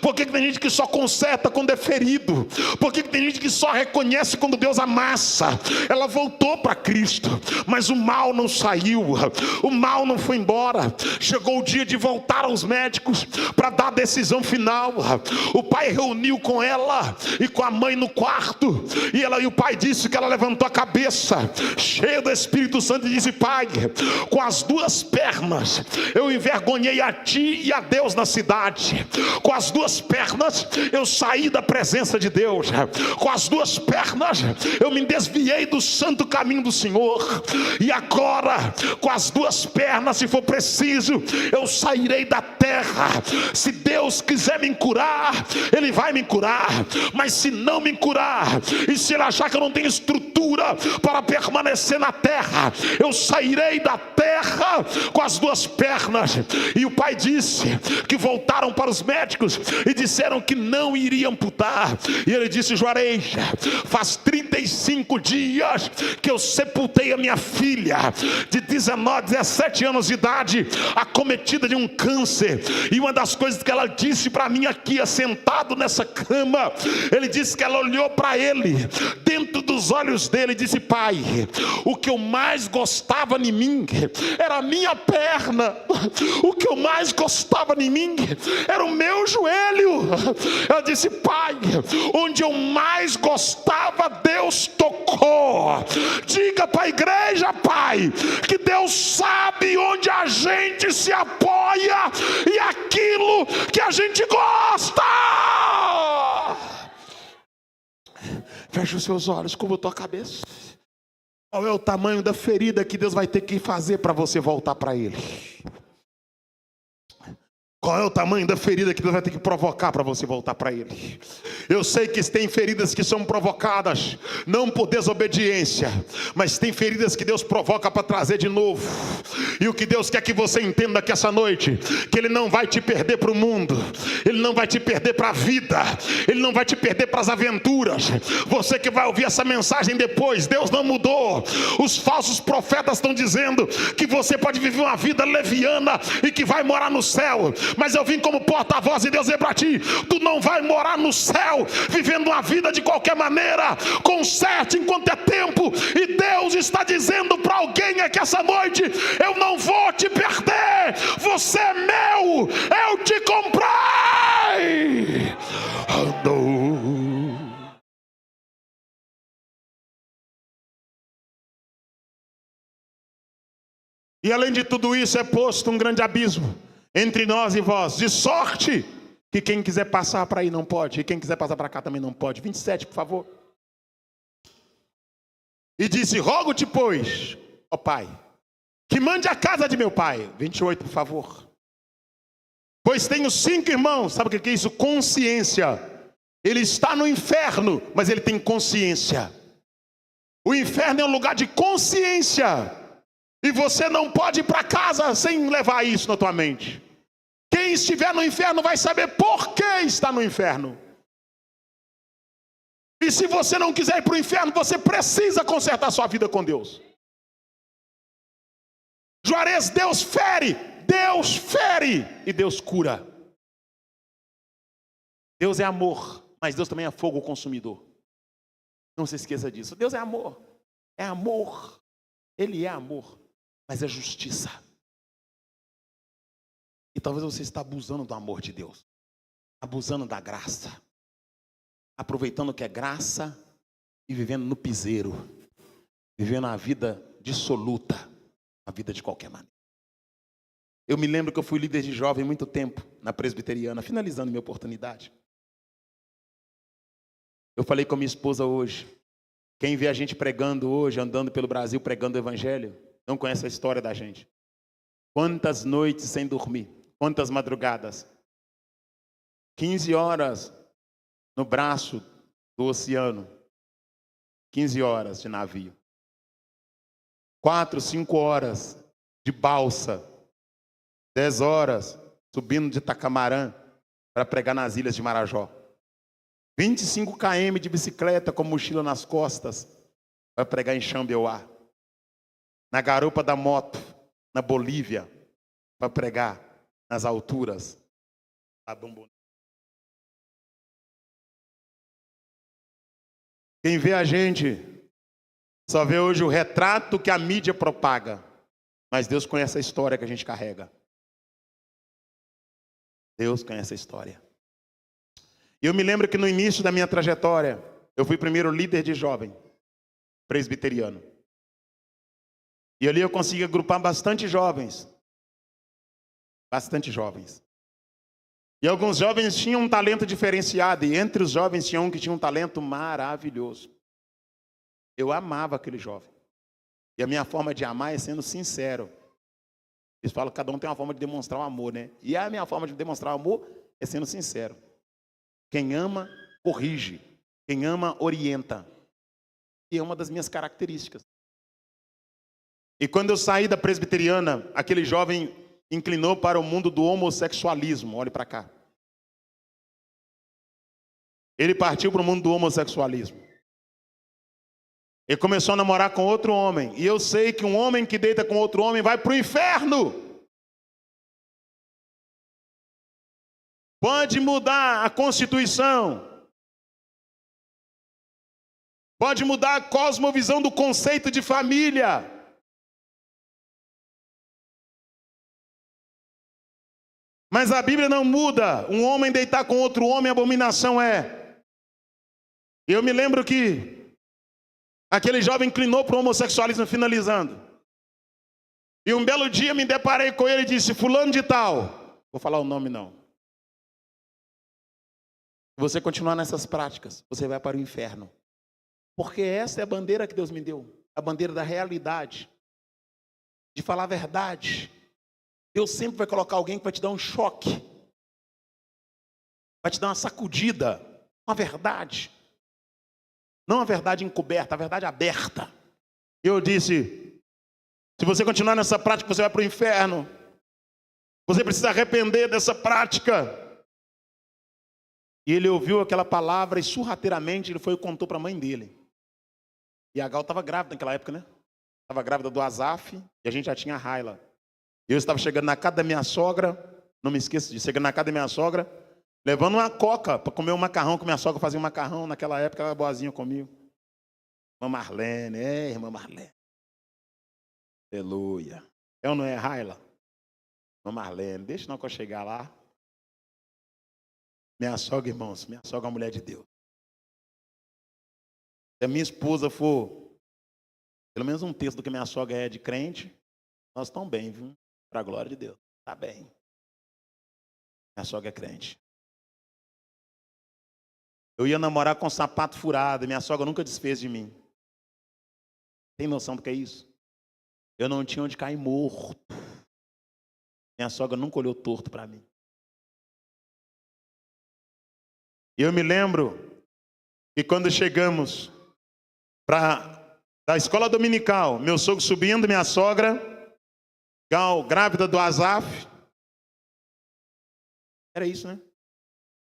Por que tem gente que só conserta quando é ferido? Por que tem gente que só reconhece quando Deus amassa? Ela voltou para Cristo, mas o mal não saiu, o mal não foi embora. Chegou o dia de voltar aos médicos para dar a decisão final. O pai reuniu com ela e com a mãe no quarto, e o pai disse que ela levantou tua cabeça, cheio do Espírito Santo, e disse: Pai, com as duas pernas eu envergonhei a ti e a Deus na cidade. Com as duas pernas eu saí da presença de Deus. Com as duas pernas eu me desviei do santo caminho do Senhor. E agora, com as duas pernas, se for preciso, eu sairei da terra. Se Deus quiser me curar, Ele vai me curar. Mas se não me curar, e se Ele achar que eu não tenho estrutura para permanecer na terra, eu sairei da terra com as duas pernas. E o pai disse que voltaram para os médicos e disseram que não iriam amputar. E ele disse: Juarez, faz 35 dias que eu sepultei a minha filha de 17 anos de idade, acometida de um câncer. E uma das coisas que ela disse para mim aqui, sentado nessa cama, ele disse que ela olhou para ele, dentro dos olhos dele, e disse: Pai, o que eu mais gostava em mim era a minha perna, o que eu mais gostava em mim era o meu joelho. Ela disse: Pai, onde eu mais gostava, Deus tocou. Diga para a igreja, pai, que Deus sabe onde a gente se apoia e aquilo que a gente gosta. Feche os seus olhos, curva a tua cabeça. Qual é o tamanho da ferida que Deus vai ter que fazer para você voltar para Ele? Qual é o tamanho da ferida que Deus vai ter que provocar para você voltar para Ele? Eu sei que tem feridas que são provocadas não por desobediência, mas tem feridas que Deus provoca para trazer de novo. E o que Deus quer que você entenda que essa noite, que Ele não vai te perder para o mundo, Ele não vai te perder para a vida, Ele não vai te perder para as aventuras. Você que vai ouvir essa mensagem depois, Deus não mudou. Os falsos profetas estão dizendo que você pode viver uma vida leviana e que vai morar no céu. Mas eu vim como porta-voz de Deus dizer para ti: tu não vai morar no céu vivendo uma vida de qualquer maneira. Conserte enquanto é tempo. E Deus está dizendo para alguém aqui essa noite: eu não vou te perder, você é meu, eu te comprei. E além de tudo isso, é posto um grande abismo entre nós e vós, de sorte que quem quiser passar para aí não pode, e quem quiser passar para cá também não pode. 27, por favor. E disse: rogo-te, pois, ó Pai, que mande a casa de meu pai. 28, por favor. Pois tenho 5 irmãos. Sabe o que é isso? Consciência. Ele está no inferno, mas ele tem consciência. O inferno é um lugar de consciência. E você não pode ir para casa sem levar isso na tua mente. Quem estiver no inferno vai saber por que está no inferno. E se você não quiser ir para o inferno, você precisa consertar sua vida com Deus. Juarez, Deus fere e Deus cura. Deus é amor, mas Deus também é fogo consumidor. Não se esqueça disso. Deus é amor, Ele é amor, mas é justiça. E talvez você está abusando do amor de Deus, abusando da graça, aproveitando o que é graça e vivendo no piseiro, vivendo a vida dissoluta, a vida de qualquer maneira. Eu me lembro que eu fui líder de jovem muito tempo na presbiteriana, finalizando minha oportunidade. Eu falei com a minha esposa hoje: quem vê a gente pregando hoje, andando pelo Brasil pregando o evangelho, não conhece a história da gente. Quantas noites sem dormir, quantas madrugadas, 15 horas no braço do oceano, 15 horas de navio, 4, 5 horas de balsa, 10 horas subindo de Tacamarã para pregar nas ilhas de Marajó, 25 km de bicicleta com mochila nas costas para pregar em Xambeuá, na garupa da moto, na Bolívia, para pregar nas alturas da Bombonera. Quem vê a gente só vê hoje o retrato que a mídia propaga, mas Deus conhece a história que a gente carrega. Deus conhece a história. E eu me lembro que no início da minha trajetória, eu fui primeiro líder de jovem. presbiteriano. E ali eu consegui agrupar bastante jovens. Bastante jovens. E alguns jovens tinham um talento diferenciado. E entre os jovens tinha um que tinha um talento maravilhoso. Eu amava aquele jovem. E a minha forma de amar é sendo sincero. Eles falam que cada um tem uma forma de demonstrar o amor, né? E a minha forma de demonstrar o amor é sendo sincero. Quem ama, corrige. Quem ama, orienta. E é uma das minhas características. E quando eu saí da presbiteriana, aquele jovem inclinou para o mundo do homossexualismo. Olhe para cá. Ele partiu para o mundo do homossexualismo. Ele começou a namorar com outro homem. E eu sei que um homem que deita com outro homem vai para o inferno. Pode mudar a Constituição. Pode mudar a cosmovisão do conceito de família. Mas a Bíblia não muda. Um homem deitar com outro homem, abominação é. Eu me lembro que aquele jovem inclinou para o homossexualismo, finalizando. E um belo dia me deparei com ele e disse: fulano de tal, vou falar o nome não. Se você continuar nessas práticas, você vai para o inferno. Porque essa é a bandeira que Deus me deu. A bandeira da realidade. De falar a verdade. Deus sempre vai colocar alguém que vai te dar um choque. Vai te dar uma sacudida. Uma verdade. Não a verdade encoberta, a verdade aberta. Eu disse: se você continuar nessa prática, você vai para o inferno. Você precisa arrepender dessa prática. E ele ouviu aquela palavra e sorrateiramente ele foi e contou para a mãe dele. E a Gal estava grávida naquela época, né? Estava grávida do Asaf e a gente já tinha a Raila. Eu estava chegando na casa da minha sogra, não me esqueço disso, chegando na casa da minha sogra, levando uma coca para comer um macarrão, que minha sogra fazia um macarrão, naquela época ela era boazinha comigo. Irmã Marlene, irmã Marlene. Aleluia. É ou não é, Raila? Irmã Marlene, deixa não que eu chegar lá. Minha sogra, irmãos, minha sogra é uma mulher de Deus. Se a minha esposa for pelo menos um terço do que minha sogra é de crente, nós estamos bem, viu? Para a glória de Deus. Está bem. Minha sogra é crente. Eu ia namorar com sapato furado, minha sogra nunca desfez de mim. Tem noção do que é isso? Eu não tinha onde cair morto. Minha sogra nunca olhou torto para mim. E eu me lembro que quando chegamos da escola dominical, meu sogro subindo, minha sogra, Gal, grávida do Asaf. Era isso, né?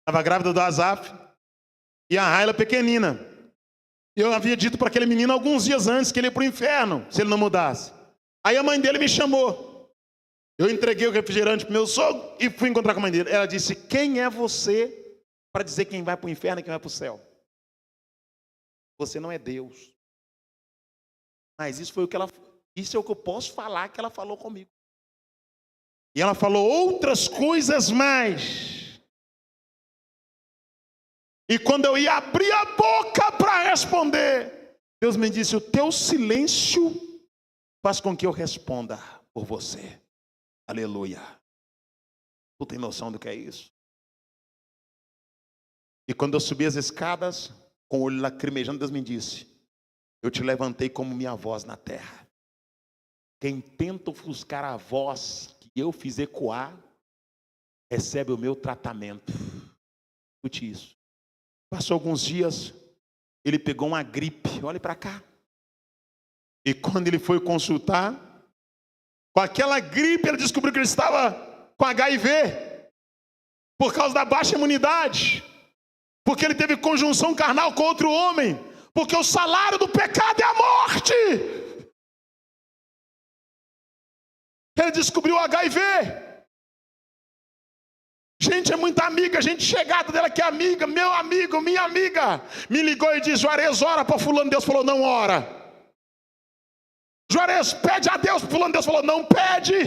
Estava grávida do Asaf. E a Raila pequenina. Eu havia dito para aquele menino alguns dias antes que ele ia para o inferno, se ele não mudasse. Aí a mãe dele me chamou. Eu entreguei o refrigerante para o meu sogro e fui encontrar com a mãe dele. Ela disse: quem é você para dizer quem vai para o inferno e quem vai para o céu? Você não é Deus. Mas isso é o que eu posso falar que ela falou comigo. E ela falou outras coisas mais. E quando eu ia abrir a boca para responder, Deus me disse: o teu silêncio faz com que eu responda por você. Aleluia. Tu tem noção do que é isso? E quando eu subi as escadas, com o olho lacrimejando, Deus me disse: eu te levantei como minha voz na terra. Quem tenta ofuscar a voz que eu fiz ecoar, recebe o meu tratamento. Escute isso. Passou alguns dias, ele pegou uma gripe. Olhe para cá. E quando ele foi consultar, com aquela gripe, ele descobriu que ele estava com HIV. Por causa da baixa imunidade. Porque ele teve conjunção carnal com outro homem. Porque o salário do pecado é a morte. Ele descobriu o HIV. Gente, é muita amiga, gente chegada dela que é amiga, meu amigo, minha amiga. Me ligou e disse: Juarez, ora para fulano. Deus falou: não ora. Juarez, pede a Deus para fulano. Deus falou: não pede.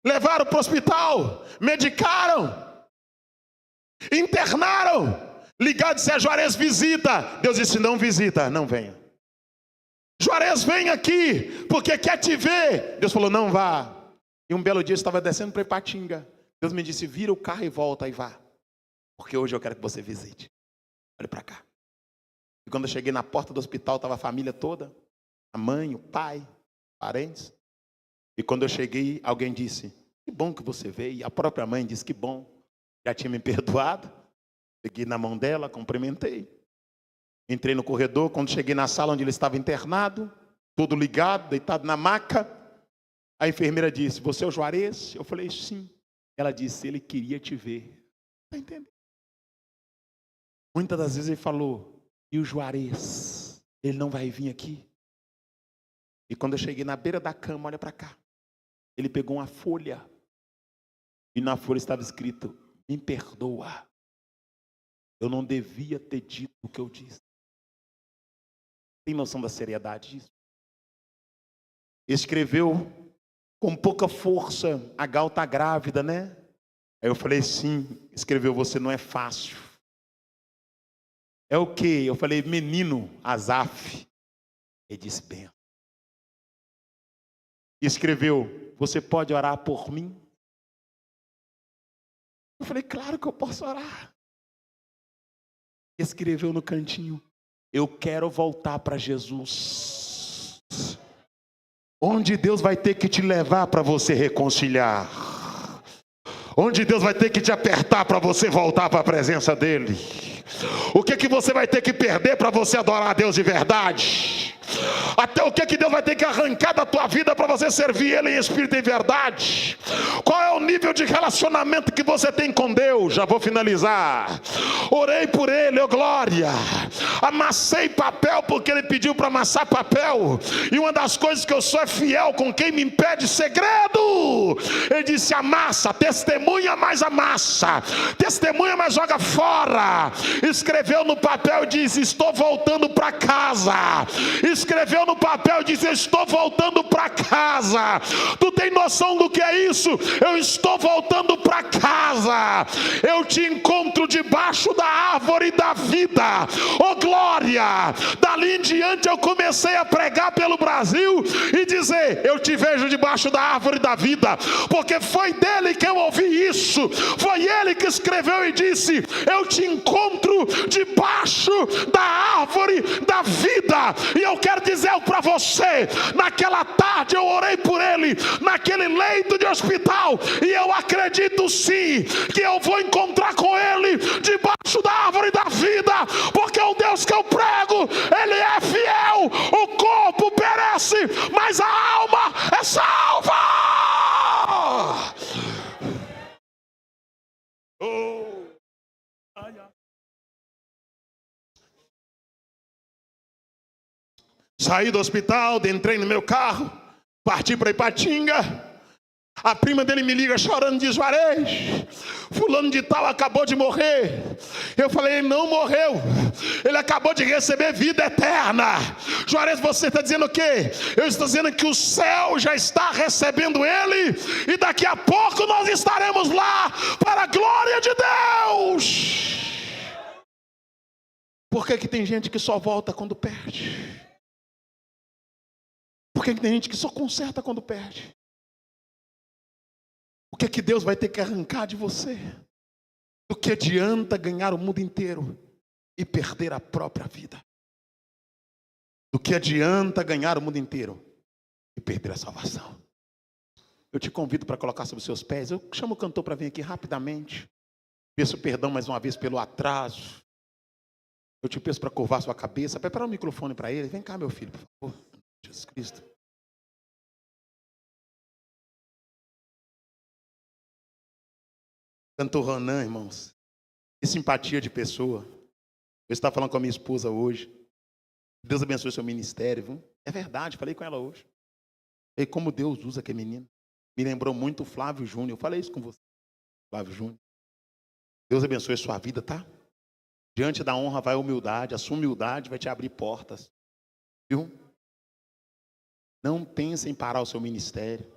Levaram para o hospital, medicaram, internaram. Ligar e dizer: Juarez, visita. Deus disse: não visita, não venha. Juarez, vem aqui, porque quer te ver. Deus falou: não vá. E um belo dia eu estava descendo para Ipatinga. Deus me disse: vira o carro e volta e vá, porque hoje eu quero que você visite. Olha para cá. E quando eu cheguei na porta do hospital, estava a família toda, a mãe, o pai, parentes. E quando eu cheguei, alguém disse: que bom que você veio. E a própria mãe disse: que bom, já tinha me perdoado. Peguei na mão dela, cumprimentei. Entrei no corredor. Quando cheguei na sala onde ele estava internado, todo ligado, deitado na maca, a enfermeira disse: você é o Juarez? Eu falei: sim. Ela disse: ele queria te ver. Está entendendo? Muitas das vezes ele falou: e o Juarez? Ele não vai vir aqui? E quando eu cheguei na beira da cama, olha para cá, ele pegou uma folha, e na folha estava escrito: me perdoa, eu não devia ter dito o que eu disse. Tem noção da seriedade disso? Escreveu com pouca força: a Gal está grávida, né? Aí eu falei: sim. Escreveu: você não é fácil. É o quê? Eu falei: menino Azaf. Ele disse: bem. Escreveu: você pode orar por mim? Eu falei: claro que eu posso orar. Escreveu no cantinho: eu quero voltar para Jesus. Onde Deus vai ter que te levar para você reconciliar. Onde Deus vai ter que te apertar para você voltar para a presença dEle. O que você vai ter que perder para você adorar a Deus de verdade? Até o que Deus vai ter que arrancar da tua vida para você servir Ele em espírito e em verdade? Qual é o nível de relacionamento que você tem com Deus? Já vou finalizar. Orei por ele, ó glória. Amassei papel porque ele pediu para amassar papel. E uma das coisas que eu sou é fiel com quem me impede segredo. Ele disse: amassa, testemunha, mas amassa. Testemunha, mas joga fora. Escreveu no papel e disse: estou voltando para casa. Escreveu no papel e disse: estou voltando para casa. Tu tem noção do que é isso? Eu estou voltando para casa. Eu te encontro debaixo da árvore da vida. Oh glória! Dali em diante eu comecei a pregar pelo Brasil e dizer: eu te vejo debaixo da árvore da vida, porque foi dele que eu ouvi isso. Foi ele que escreveu e disse: eu te encontro debaixo da árvore da vida. E eu quero dizer para você: naquela tarde eu orei por ele, naquele leito de hospital, e eu acredito sim que eu vou encontrar com ele debaixo da árvore da vida, porque o Deus que eu prego, ele é fiel. O corpo perece, mas a alma é salva. Saí do hospital, entrei no meu carro, parti para Ipatinga. A prima dele me liga chorando, diz: Juarez, fulano de tal acabou de morrer. Eu falei: ele não morreu, ele acabou de receber vida eterna. Juarez, você está dizendo o quê? Eu estou dizendo que o céu já está recebendo ele, e daqui a pouco nós estaremos lá para a glória de Deus. Por que tem gente que só volta quando perde? Por que tem gente que só conserta quando perde? O que Deus vai ter que arrancar de você? Do que adianta ganhar o mundo inteiro e perder a própria vida? Do que adianta ganhar o mundo inteiro e perder a salvação? Eu te convido para colocar sobre os seus pés. Eu chamo o cantor para vir aqui rapidamente. Peço perdão mais uma vez pelo atraso. Eu te peço para curvar sua cabeça. Prepara o microfone para ele. Vem cá, meu filho, por favor. Jesus Cristo. Cantor Ronan, irmãos, que simpatia de pessoa. Eu estava falando com a minha esposa hoje. Deus abençoe seu ministério, viu? É verdade, falei com ela hoje. E como Deus usa aquele menino. Me lembrou muito o Flávio Júnior. Eu falei isso com você, Flávio Júnior. Deus abençoe sua vida, tá? Diante da honra vai a humildade. A sua humildade vai te abrir portas. Viu? Não pense em parar o seu ministério.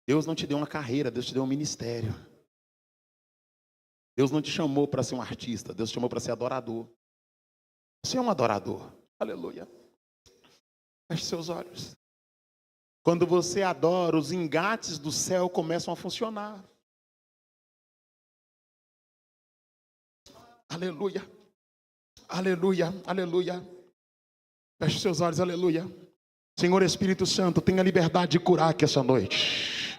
Deus não te deu uma carreira, Deus te deu um ministério. Deus não te chamou para ser um artista, Deus te chamou para ser adorador. Você é um adorador. Aleluia. Feche seus olhos. Quando você adora, os engates do céu começam a funcionar. Aleluia. Aleluia. Aleluia. Feche seus olhos. Aleluia. Senhor Espírito Santo, tenha liberdade de curar aqui essa noite.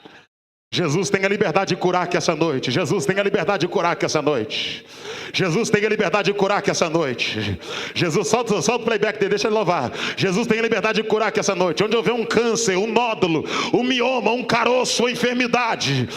Jesus tenha liberdade de curar aqui essa noite. Jesus tenha liberdade de curar aqui essa noite. Jesus tenha liberdade de curar aqui essa noite. Jesus, solta o playback dele, deixa ele louvar. Jesus tenha liberdade de curar aqui essa noite. Onde houver um câncer, um nódulo, um mioma, um caroço, uma enfermidade,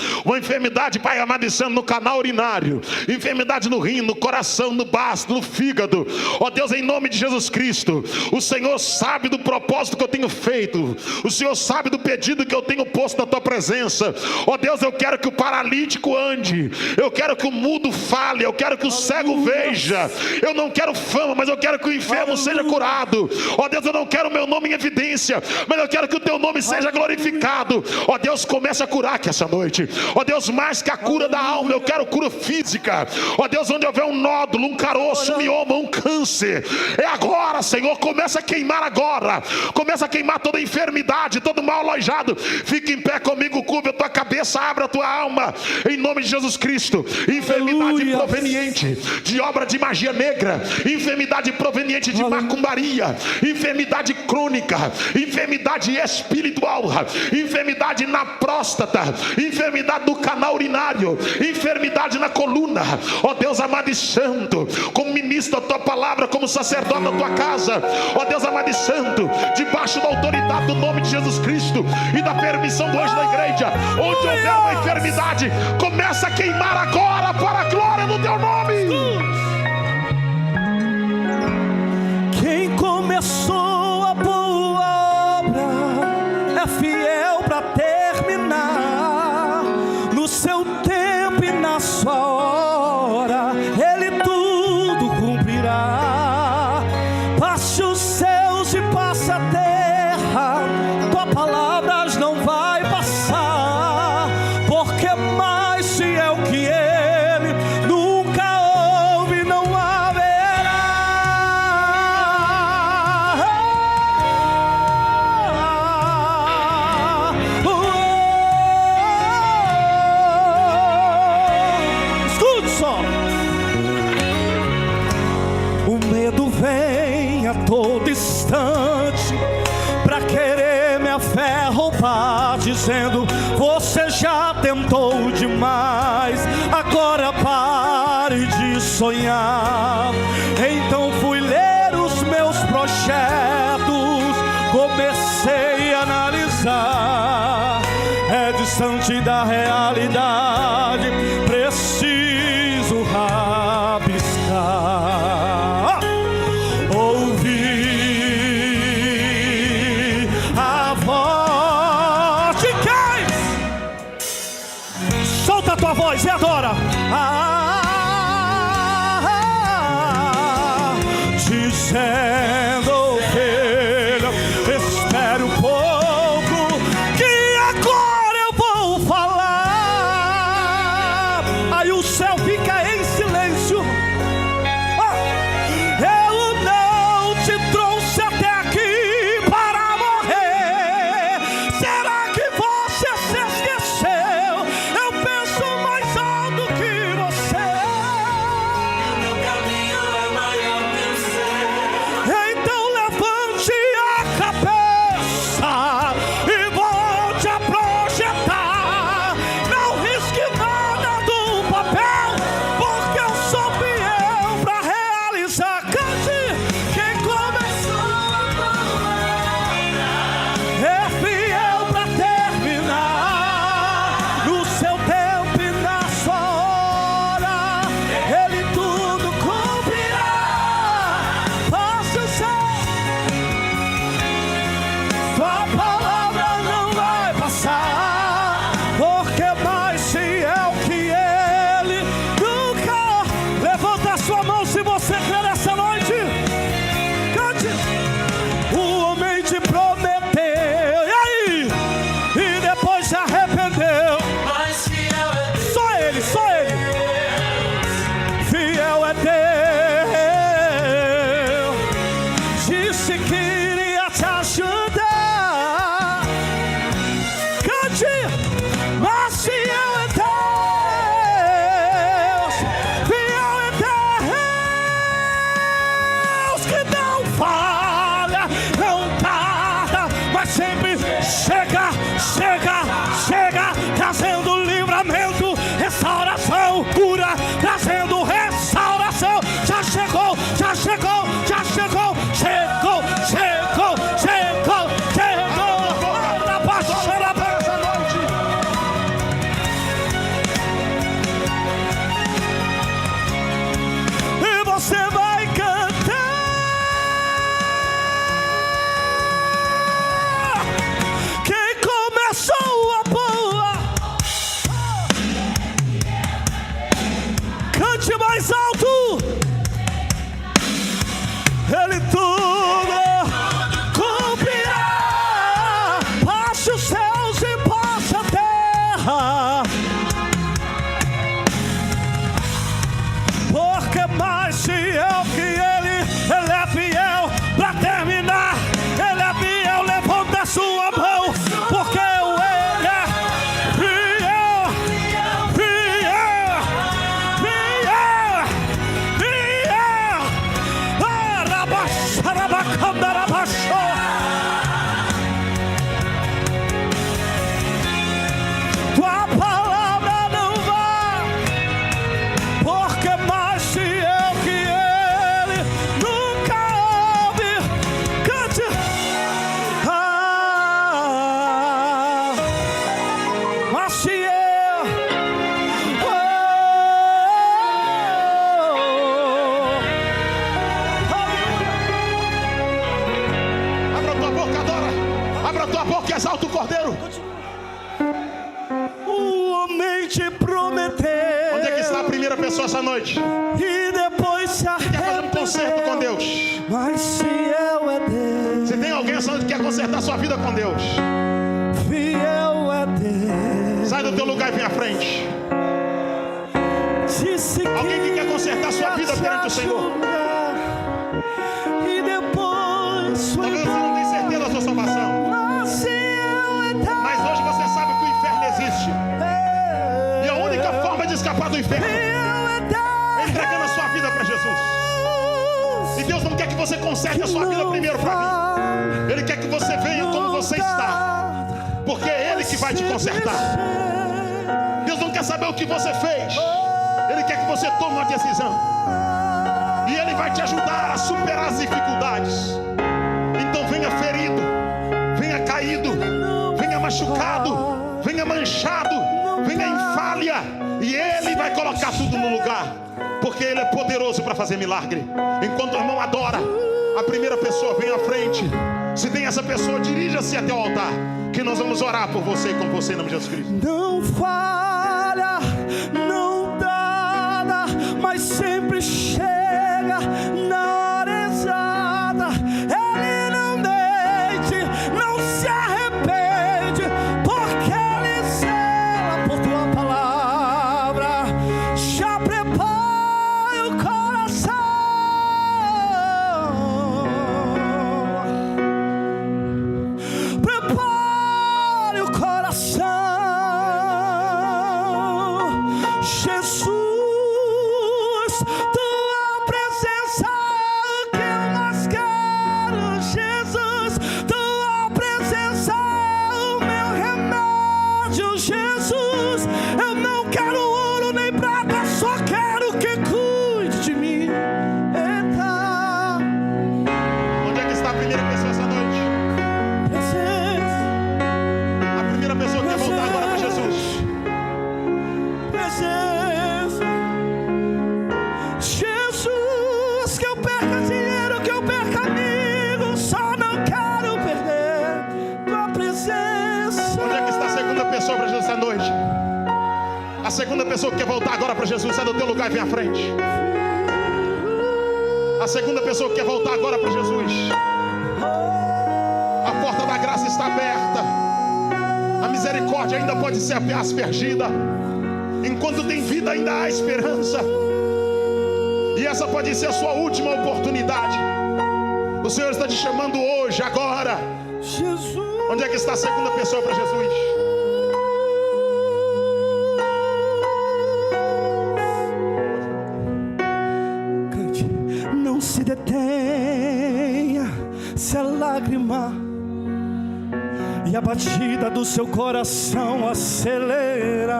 Pai amado, no canal urinário, enfermidade no rim, no coração, no baço, no fígado. Ó Deus, em nome de Jesus Cristo, o Senhor sabe do propósito que eu tenho feito. O Senhor sabe do pedido que eu tenho posto na tua presença. Ó Deus, eu quero que o paralítico ande, eu quero que o mudo fale, eu quero que o cego veja. Eu não quero fama, mas eu quero que o enfermo seja curado. Ó Deus, eu não quero o meu nome em evidência, mas eu quero que o teu nome seja glorificado. Ó Deus, comece a curar aqui essa noite. Ó Deus, mais que a cura da alma, eu quero cura física. Ó Deus, onde houver um nódulo, um caroço, um mioma, um câncer, é agora, Senhor, começa a queimar agora. Começa a queimar toda enfermidade, todo mal alojado. Fique em pé comigo, curva a tua cabeça, abra a tua alma, em nome de Jesus Cristo. Enfermidade proveniente de obra de magia negra, enfermidade proveniente de macumbaria, enfermidade crônica, enfermidade espiritual, enfermidade na próstata, enfermidade do canal urinário, enfermidade na coluna. Ó Deus amado e santo, como ministro da tua palavra, como sacerdote da tua casa, ó Deus amado e santo, debaixo da autoridade do nome de Jesus Cristo e da permissão do anjo da igreja, onde houver uma enfermidade, começa a queimar agora para a glória do teu nome. Quem começou a boa obra é fiel para terminar. No seu tempo e na sua hora ele tudo cumprirá. Passe os céus e passe a terra, tua palavra não vai passar, porque mais fiel que ele nunca houve, não haverá. Escute só. O medo vem a todo instante pra querer minha fé roubar, dizendo: você já tentou demais, agora pare de sonhar. Então fui ler os meus projetos, comecei a analisar. É distante da realidade, preciso rabiscar. Ouvi a voz de quem? Solta a tua voz e adora. Dizendo: filho, espere um pouco, que agora eu vou falar. Aí o céu fica em silêncio. Eu não te trouxe até aqui para morrer. Será que você se esqueceu? Eu penso mais alto que você. Meu caminho é maior que o seu. Então levante a cabeça e volte a projetar. Não risque nada do papel, porque eu sou fiel para realizar. Cante. Quem começou a boa obra é fiel para terminar. No seu tempo e na sua hora ele tudo cumprirá. Faça o céu, tua palavra não vai passar, porque mais fiel que ele nunca. Levanta a sua mão se você crê nessa noite. Cante. O homem te prometeu, e aí? E depois se arrependeu. Mas fiel é Deus. Só ele, só ele. Deus que não falha, não tarda, mas sempre chega, trazendo livramento, restauração, cura, trazendo restauração. Já chegou. E você vai cantar. Quem começou a boa, cante mais alto. Ele tudo cumprirá, passe os céus e passe a terra, porque mais fiel que ele é fiel pra terminar. Ele é fiel, levanta a sua mão, porque ele é fiel. Tua palavra não vai, porque mais fiel que ele nunca houve. Cante. Mais fiel. Abra tua boca, adora. Abra tua boca e exalta o Cordeiro. O homem te prometeu. Onde é que está a primeira pessoa essa noite? E depois se Quer fazer um concerto com arrependeu. Deus? Mas fiel é Deus. Se tem alguém essa noite que quer consertar sua vida com Deus, Fiel é Deus. sai do teu lugar e vem à frente. Disse que Alguém que quer consertar sua vida perante o Senhor. E depois foi Talvez você não tenha certeza da sua salvação, mas fiel é Deus. mas hoje você sabe que o inferno existe. E a única forma de escapar do inferno Fiel é Deus. é entregando a sua vida para Jesus. E Deus não quer que você conserte a sua vida primeiro para mim. Ele quer que você venha como você está, porque é Ele que vai te consertar. Deus não quer saber o que você fez. Ele quer que você tome uma decisão. E Ele vai te ajudar a superar as dificuldades. Então venha ferido, venha caído, venha machucado, venha manchado, venha em falha, e Ele vai colocar tudo no lugar, porque Ele é poderoso para fazer milagre. Enquanto o irmão adora, a primeira pessoa vem à frente. Se tem essa pessoa, dirija-se até o altar, que nós vamos orar por você e com você em nome de Jesus Cristo. Não falha, não dá, mas sempre chega na hora exata. Ele não mente, não se arrepende, porque Ele zela por tua palavra. Já prepara o coração. Prepare o coração. Jesus, tua presença é o que eu mais quero. Jesus, tua presença é o meu remédio. Jesus, eu não quero ouro nem prata, só quero que cuide de mim. Eita, Onde é que está a primeira pessoa essa noite? presença, A primeira pessoa que quer voltar agora para Jesus. presença. Jesus, que eu perca dinheiro, que eu perca amigo, só não quero perder tua presença. Onde é que está a segunda pessoa para Jesus essa noite? A segunda pessoa que quer voltar agora para Jesus, sai do teu lugar e vem à frente. A segunda pessoa que quer voltar agora para Jesus. A porta da graça está aberta. A misericórdia ainda pode ser aspergida. Enquanto tem vida, ainda há esperança. E essa pode ser a sua última oportunidade. O Senhor está te chamando hoje, agora. Jesus, Onde é que está a segunda pessoa para Jesus? cante. Não se se detenha, se a lágrima e a batida do seu coração acelera.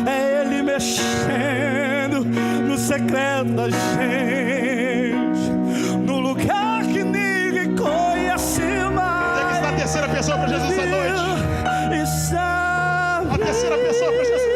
É Ele mexendo no secreto da gente, no lugar que ninguém conhece mais. Onde é que está a terceira pessoa para Jesus essa noite? A terceira pessoa para Jesus.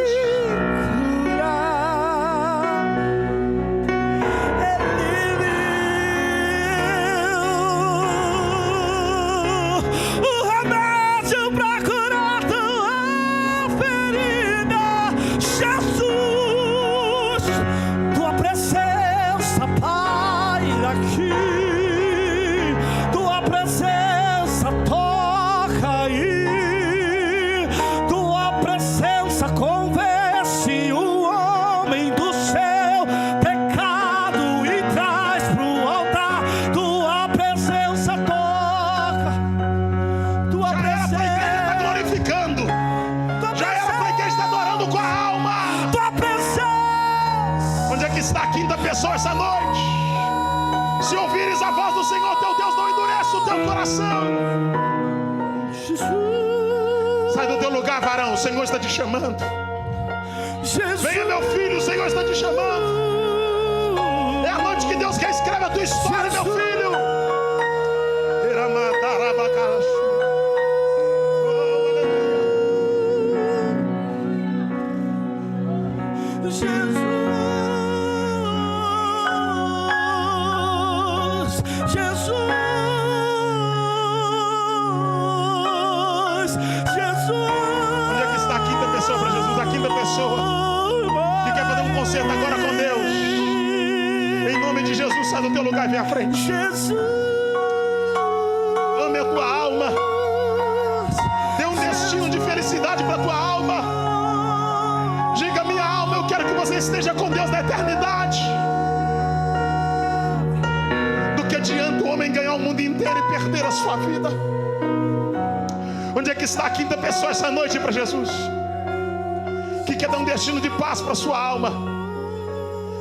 Essa noite, se ouvires a voz do Senhor teu Deus, não endureça o teu coração. Jesus. Sai do teu lugar, varão, o Senhor está te chamando. Jesus. Venha, meu filho, o Senhor está te chamando. É a noite que Deus quer escrever a tua história, Jesus. Meu filho. Agora com Deus, em nome de Jesus, sai do teu lugar e vem à frente. Jesus, ame a tua alma, dê um destino de felicidade para a tua alma. Diga: minha alma, eu quero que você esteja com Deus na eternidade. Do que adianta o homem ganhar o mundo inteiro e perder a sua vida? Onde é que está a quinta pessoa essa noite para Jesus? Que quer dar um destino de paz para a sua alma?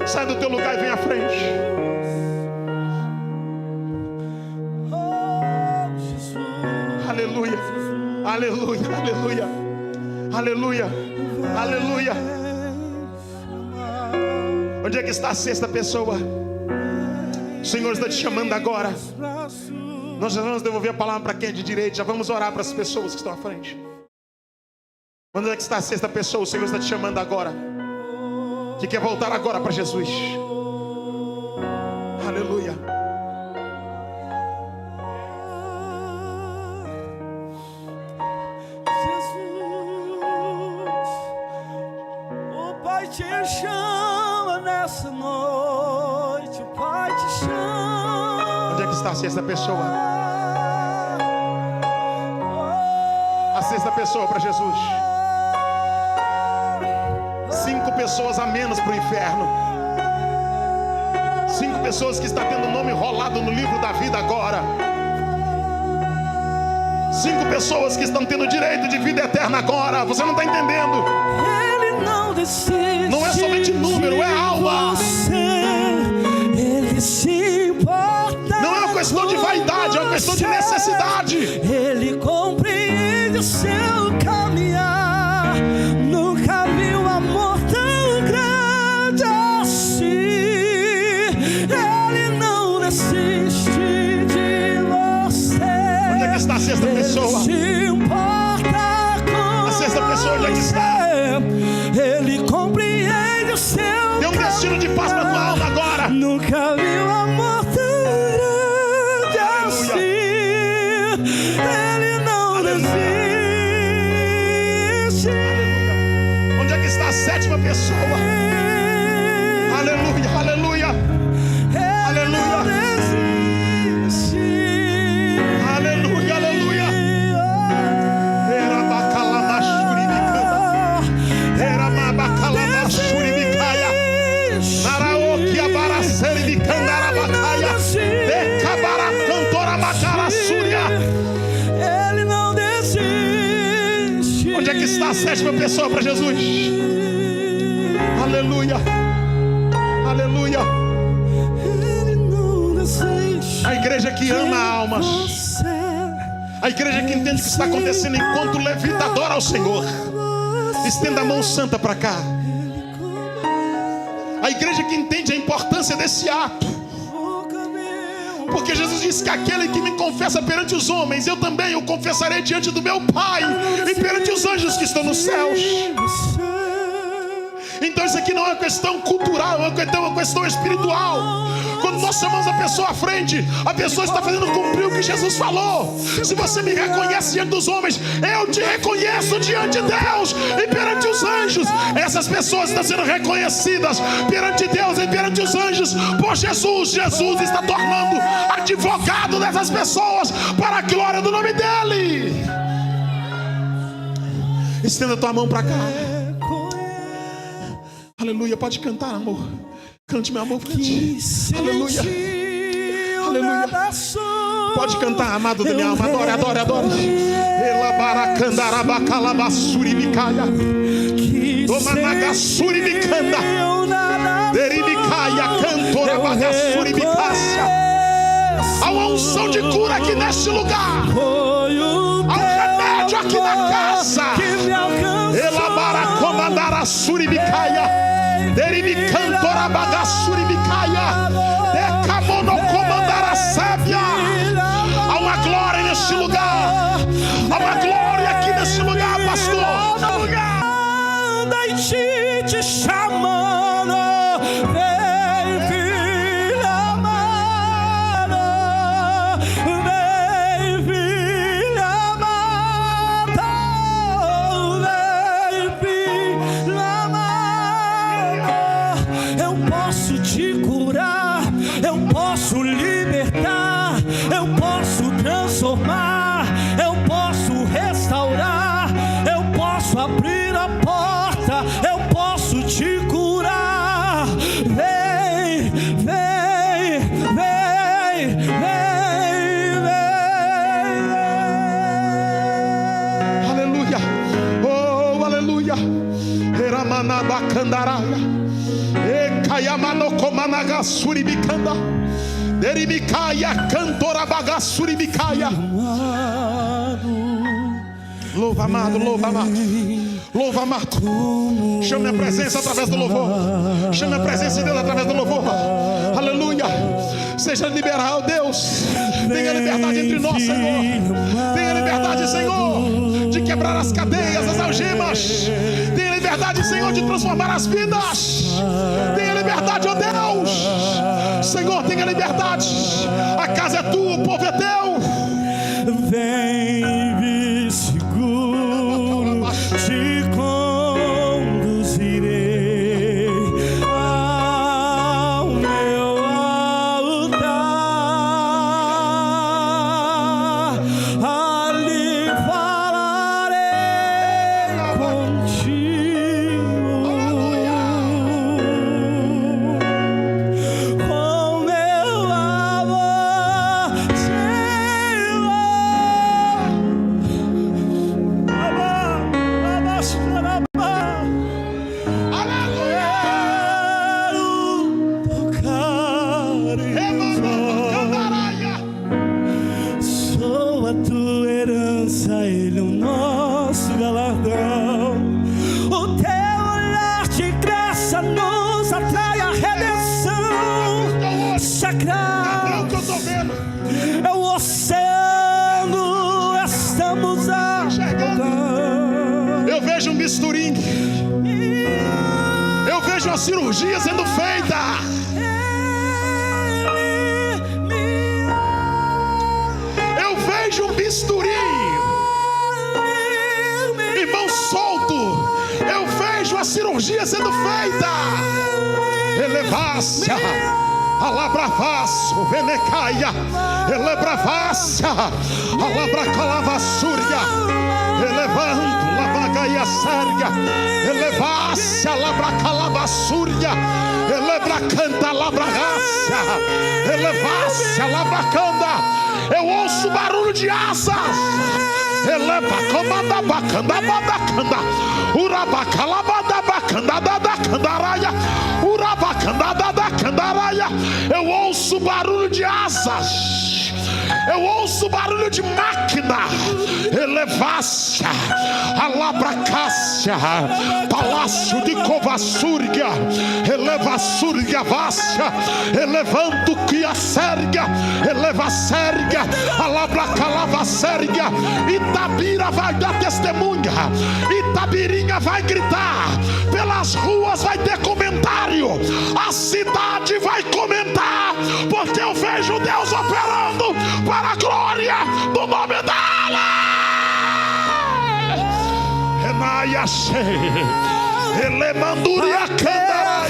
Sai do teu lugar e vem à frente. Aleluia, aleluia, aleluia, aleluia, aleluia. Onde é que está a sexta pessoa? O Senhor está te chamando agora. Nós já vamos devolver a palavra para quem é de direito. Já vamos orar para as pessoas que estão à frente. Onde é que está a sexta pessoa? O Senhor está te chamando agora, que quer voltar agora para Jesus. Aleluia. Jesus, o Pai te chama nessa noite. O Pai te chama. Onde é que está a sexta pessoa? A sexta pessoa para Jesus. 5 pessoas a menos para o inferno. 5 pessoas que estão tendo o nome rolado no livro da vida agora. 5 pessoas que estão tendo direito de vida eterna agora. Você não está entendendo? Ele não decide. Não é somente número, é alma. Ele se importa. Não é uma questão de vaidade, é uma questão de necessidade. Ele compreende o seu caminhar. Nunca viu amor tão grande assim. Ele não desiste de você. Onde é que está a sexta pessoa? Se importa com a sexta pessoa, onde é que está? Ele compreende o seu caminhar. Dê um destino de paz para tua alma agora. Nunca viu amor tão grande assim. Ele não desiste. Onde é que está a sétima pessoa? Aleluia, aleluia, aleluia, aleluia, aleluia. Era bacalabachuribicana, era mabacalabachuribicaia, naraoki abaraceribicandarabacaya, decabaracantorabacaraçúria. Ele não desiste. Onde é que está a sétima pessoa para Jesus? Aleluia, aleluia. Ele igreja que ama almas. A igreja que entende o que está acontecendo enquanto o levita adora ao Senhor. Estenda a mão santa para cá. A igreja que entende a importância desse ato. Porque Jesus disse que aquele que me confessa perante os homens, eu também o confessarei diante do meu Pai e perante os anjos que estão nos céus. Então isso aqui não é uma questão cultural, é uma questão espiritual. Quando nós chamamos a pessoa à frente, a pessoa está fazendo cumprir o que Jesus falou. Se você me reconhece diante dos homens, eu te reconheço diante de Deus e perante os anjos. Essas pessoas estão sendo reconhecidas perante Deus e perante os anjos por Jesus. Jesus está tornando advogado dessas pessoas para a glória do nome dele. Estenda tua mão para cá. Aleluia, pode cantar, amor. Cante, meu amor, cante. Aleluia. Aleluia. Pode cantar, amado da minha alma. Adore, adore, adore. Elabaracandarabacalavasuri micaia. Domanagassuri micanda. Derimicaia, cantorabagassuri micácia. Há uma unção de cura aqui neste lugar. Há um remédio aqui na casa. Elabaracomandarassuri micaia. Derimicantora bagassuri micaia. Decamonocomandara sábia. Há uma glória neste lugar. Há uma glória aqui neste lugar, pastor. Anda em ti te chamando. Vem, filha amada. Vem, filha amada. Vem, filha amada. Eu posso te curar, eu posso libertar, eu posso transformar, eu posso restaurar, eu posso abrir a porta, eu posso te curar. Vem, vem, vem, vem, vem. Aleluia. Oh, aleluia. Eramanabacandaraya. Ekayamanokomanagasuri bicanda. Derimicaia cantorabagassuri micaia. Louva, amado, louva, amado. Louva, amado. Chame a presença através do louvor. Chame a presença de Deus através do louvor. Aleluia. Seja liberado, Deus. Tenha liberdade entre nós, Senhor. Tenha liberdade, Senhor, de quebrar as cadeias, as algemas. Tenha liberdade, Senhor, de transformar as vidas. Tenha liberdade, ó Deus. Senhor, tenha liberdade. A casa é tua, o povo é teu. Vem, me seguro, te conduzirei ao meu altar. Ali falarei contigo. Com meu amor, Senhor. Sou a tua herança, Ele é o nosso galardão. O teu olhar de graça nos atrai a redenção sagrada. É o oceano, estamos a Eu vejo um misturinho. Eu vejo uma cirurgia sendo feita. Eu vejo um bisturinho, irmão solto. Eu vejo a cirurgia sendo feita. Elevácia, alabravaço, venecaia, elebravacia, alabracalavassúria, elevando, lavagaia sérgia, elevácia, alabracalavassúria, elebracanta, labragácia, elevácia, labracanda. Eu ouço barulho de asas. Eleva, comanda, bacanda, badacanda, urabacalabada, bacanda, dadacandaraia, urabacanda, dadacandaraia. Eu ouço barulho de asas. Eu ouço barulho de máquina. Elevácia, alabracácia, palácio de Covassúrgia, elevassúrgia vácia, elevanto que a sérgia, eleva sérgia, alabracalava sérgia. Itabira vai dar testemunha, Itabirinha vai gritar, pelas ruas vai ter comentário, a cidade vai comentar, porque eu vejo Deus operando para a glória do nome dela.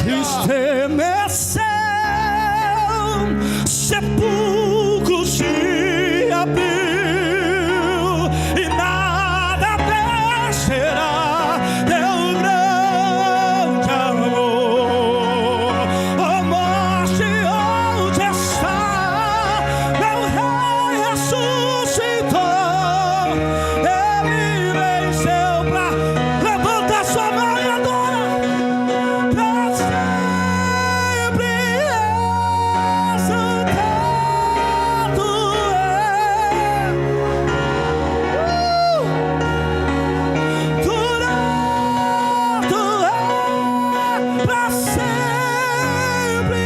Estremeceu, sepulcros se abriu e nada descerá. Teu grande amor, oh morte, onde está? Meu rei ressuscitou, ele venceu pra... Levanta sua mão e adora. Pra sempre exaltado durado pra sempre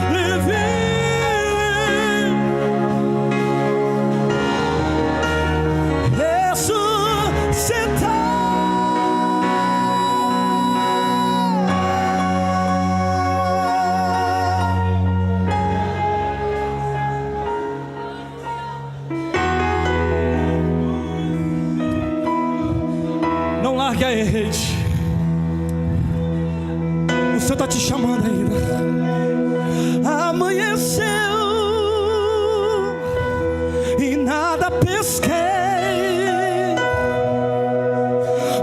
ele vive, ressuscitar. Não largue a rede. O Senhor está te chamando ainda. Amanheceu e nada pesquei.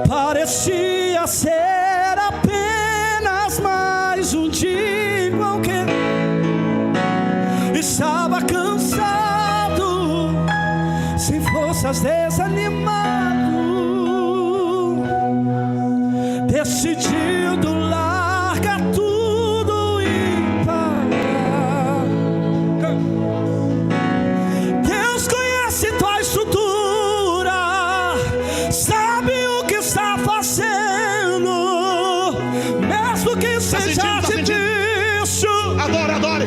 Parecia ser apenas mais um dia qualquer. Estava cansado, sem forças, desanimado, decidido largar tudo e parar. Deus conhece tua estrutura, sabe o que está fazendo, mesmo que seja difícil. Adore, adore,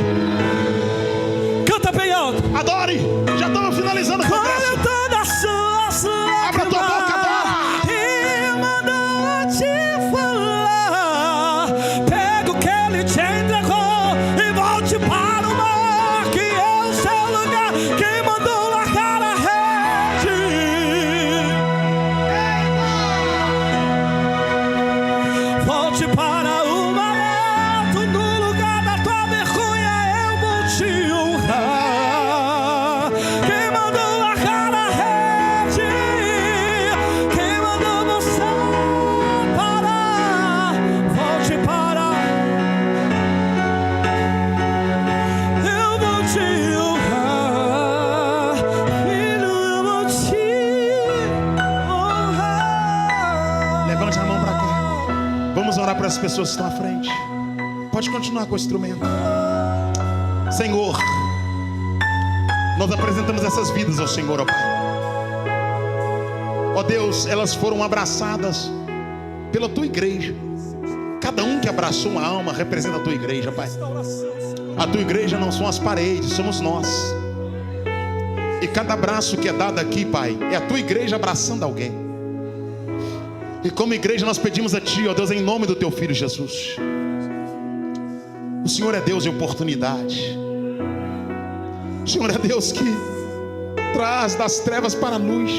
Canta bem alto. adore. Já estamos finalizando o congresso. Quando todas suas Abra tua boca, adora. e mandou te falar, pega o que ele te entregou e volte para o mar, que é o seu lugar. Quem mandou largar a rede? Volte para o mar alto, no lugar da tua vergonha eu vou te honrar. Quem mandou largar a rede? Quem mandou você parar? Volte para... Eu vou te honrar, filho, eu vou te honrar. Levante a mão para cá. Vamos orar para as pessoas que estão à frente. Pode continuar com o instrumento. Senhor, nós apresentamos essas vidas ao Senhor, ó Pai. Ó Deus, elas foram abraçadas pela Tua igreja. Cada um que abraçou uma alma representa a Tua igreja, Pai. A Tua igreja não são as paredes, somos nós. E cada abraço que é dado aqui, Pai, é a Tua igreja abraçando alguém. E como igreja nós pedimos a Ti, ó Deus, em nome do Teu Filho Jesus. O Senhor é Deus de oportunidade. O Senhor é Deus que traz das trevas para a luz.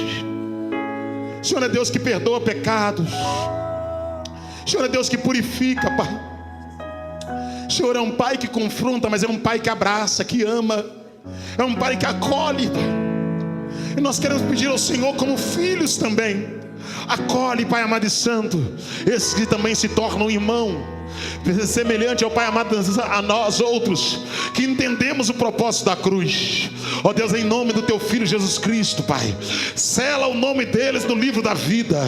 O Senhor é Deus que perdoa pecados. O Senhor é Deus que purifica, Pai. O Senhor é um Pai que confronta, mas é um Pai que abraça, que ama. É um Pai que acolhe, Pai. E nós queremos pedir ao Senhor como filhos também. Acolhe, Pai amado e santo, esses que também se tornam irmão, semelhante, ó Pai amado, a nós outros, que entendemos o propósito da cruz. Ó Deus, em nome do Teu Filho Jesus Cristo, Pai, sela o nome deles no livro da vida.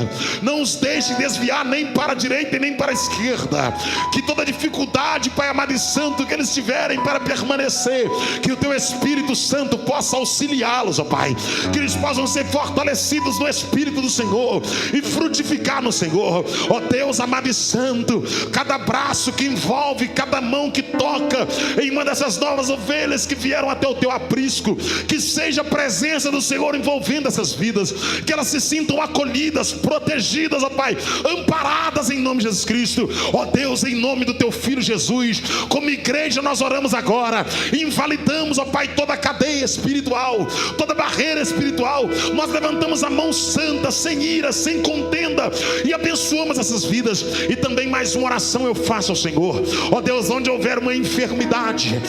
Não os deixe desviar nem para a direita e nem para a esquerda. Que toda dificuldade, Pai amado e santo, que eles tiverem para permanecer, que o Teu Espírito Santo possa auxiliá-los, ó Pai. Que eles possam ser fortalecidos no Espírito do Senhor e frutificar no Senhor. Ó Deus amado e santo, cada braço que envolve, cada mão que toca em uma dessas novas ovelhas que vieram até o Teu aprisco, que seja a presença do Senhor envolvendo essas vidas, que elas se sintam acolhidas, protegidas, ó Pai, amparadas em nome de Jesus Cristo. Ó Deus, em nome do Teu Filho Jesus, como igreja nós oramos agora, invalidamos, ó Pai, toda a cadeia espiritual, toda barreira espiritual. Nós levantamos a mão santa, sem ira, sem contenda, e abençoamos essas vidas. E também mais uma oração eu faço ao Senhor. Ó Deus, onde houver uma enfermidade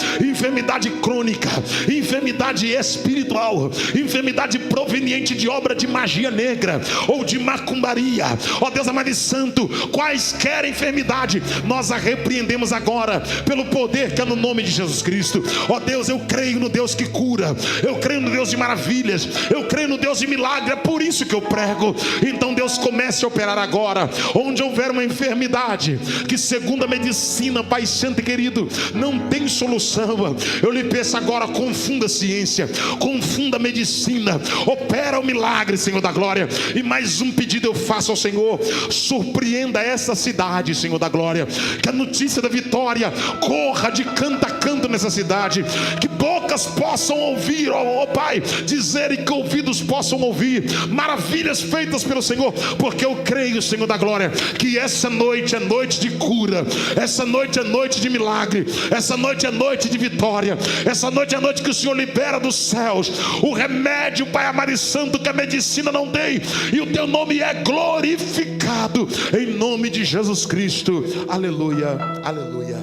crônica, enfermidade espiritual, enfermidade proveniente de obra de magia negra ou de macumbaria, ó Deus amado e santo, quaisquer enfermidade, nós a repreendemos agora pelo poder que é no nome de Jesus Cristo. Ó Deus, eu creio no Deus que cura, eu creio no Deus de maravilhas, eu creio no Deus de milagre. É por isso que eu prego. Então Deus, comece a operar agora. Onde houver uma enfermidade que segundo a medicina, Pai santo e querido, não tem solução, eu lhe peço agora, confunda a ciência, confunda a medicina, opera o milagre, Senhor da glória. E mais um pedido eu faço ao Senhor: surpreenda essa cidade, Senhor da glória, que a notícia da vitória corra de canto a canto nessa cidade, que bocas possam ouvir, ó Pai, dizer, e que ouvidos possam ouvir maravilhas feitas pelo Senhor, porque eu creio, Senhor da glória, que essa noite é noite de cura, essa noite é noite de milagre, essa noite é noite de vitória, essa noite é noite que o Senhor libera dos céus o remédio, Pai amado e santo, que a medicina não tem, e o Teu nome é glorificado em nome de Jesus Cristo. Aleluia, aleluia,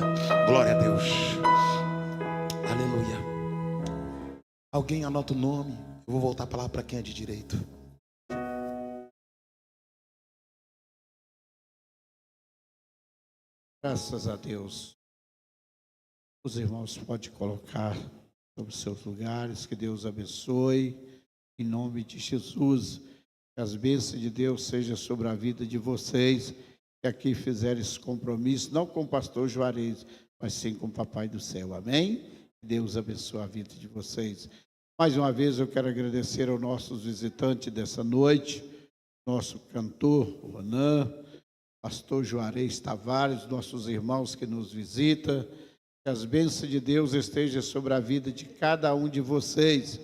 glória a Deus, aleluia. Alguém anota o nome? Eu vou voltar a palavra para quem é de direito. Graças a Deus. Os irmãos podem colocar sobre seus lugares. Que Deus abençoe. Em nome de Jesus. Que as bênçãos de Deus sejam sobre a vida de vocês que aqui fizeram esse compromisso, não com o pastor Juarez, mas sim com o Papai do Céu. Amém? Que Deus abençoe a vida de vocês. Mais uma vez eu quero agradecer aos nossos visitantes dessa noite, nosso cantor, Ronan, pastor Juarez Tavares, nossos irmãos que nos visitam. Que as bênçãos de Deus estejam sobre a vida de cada um de vocês.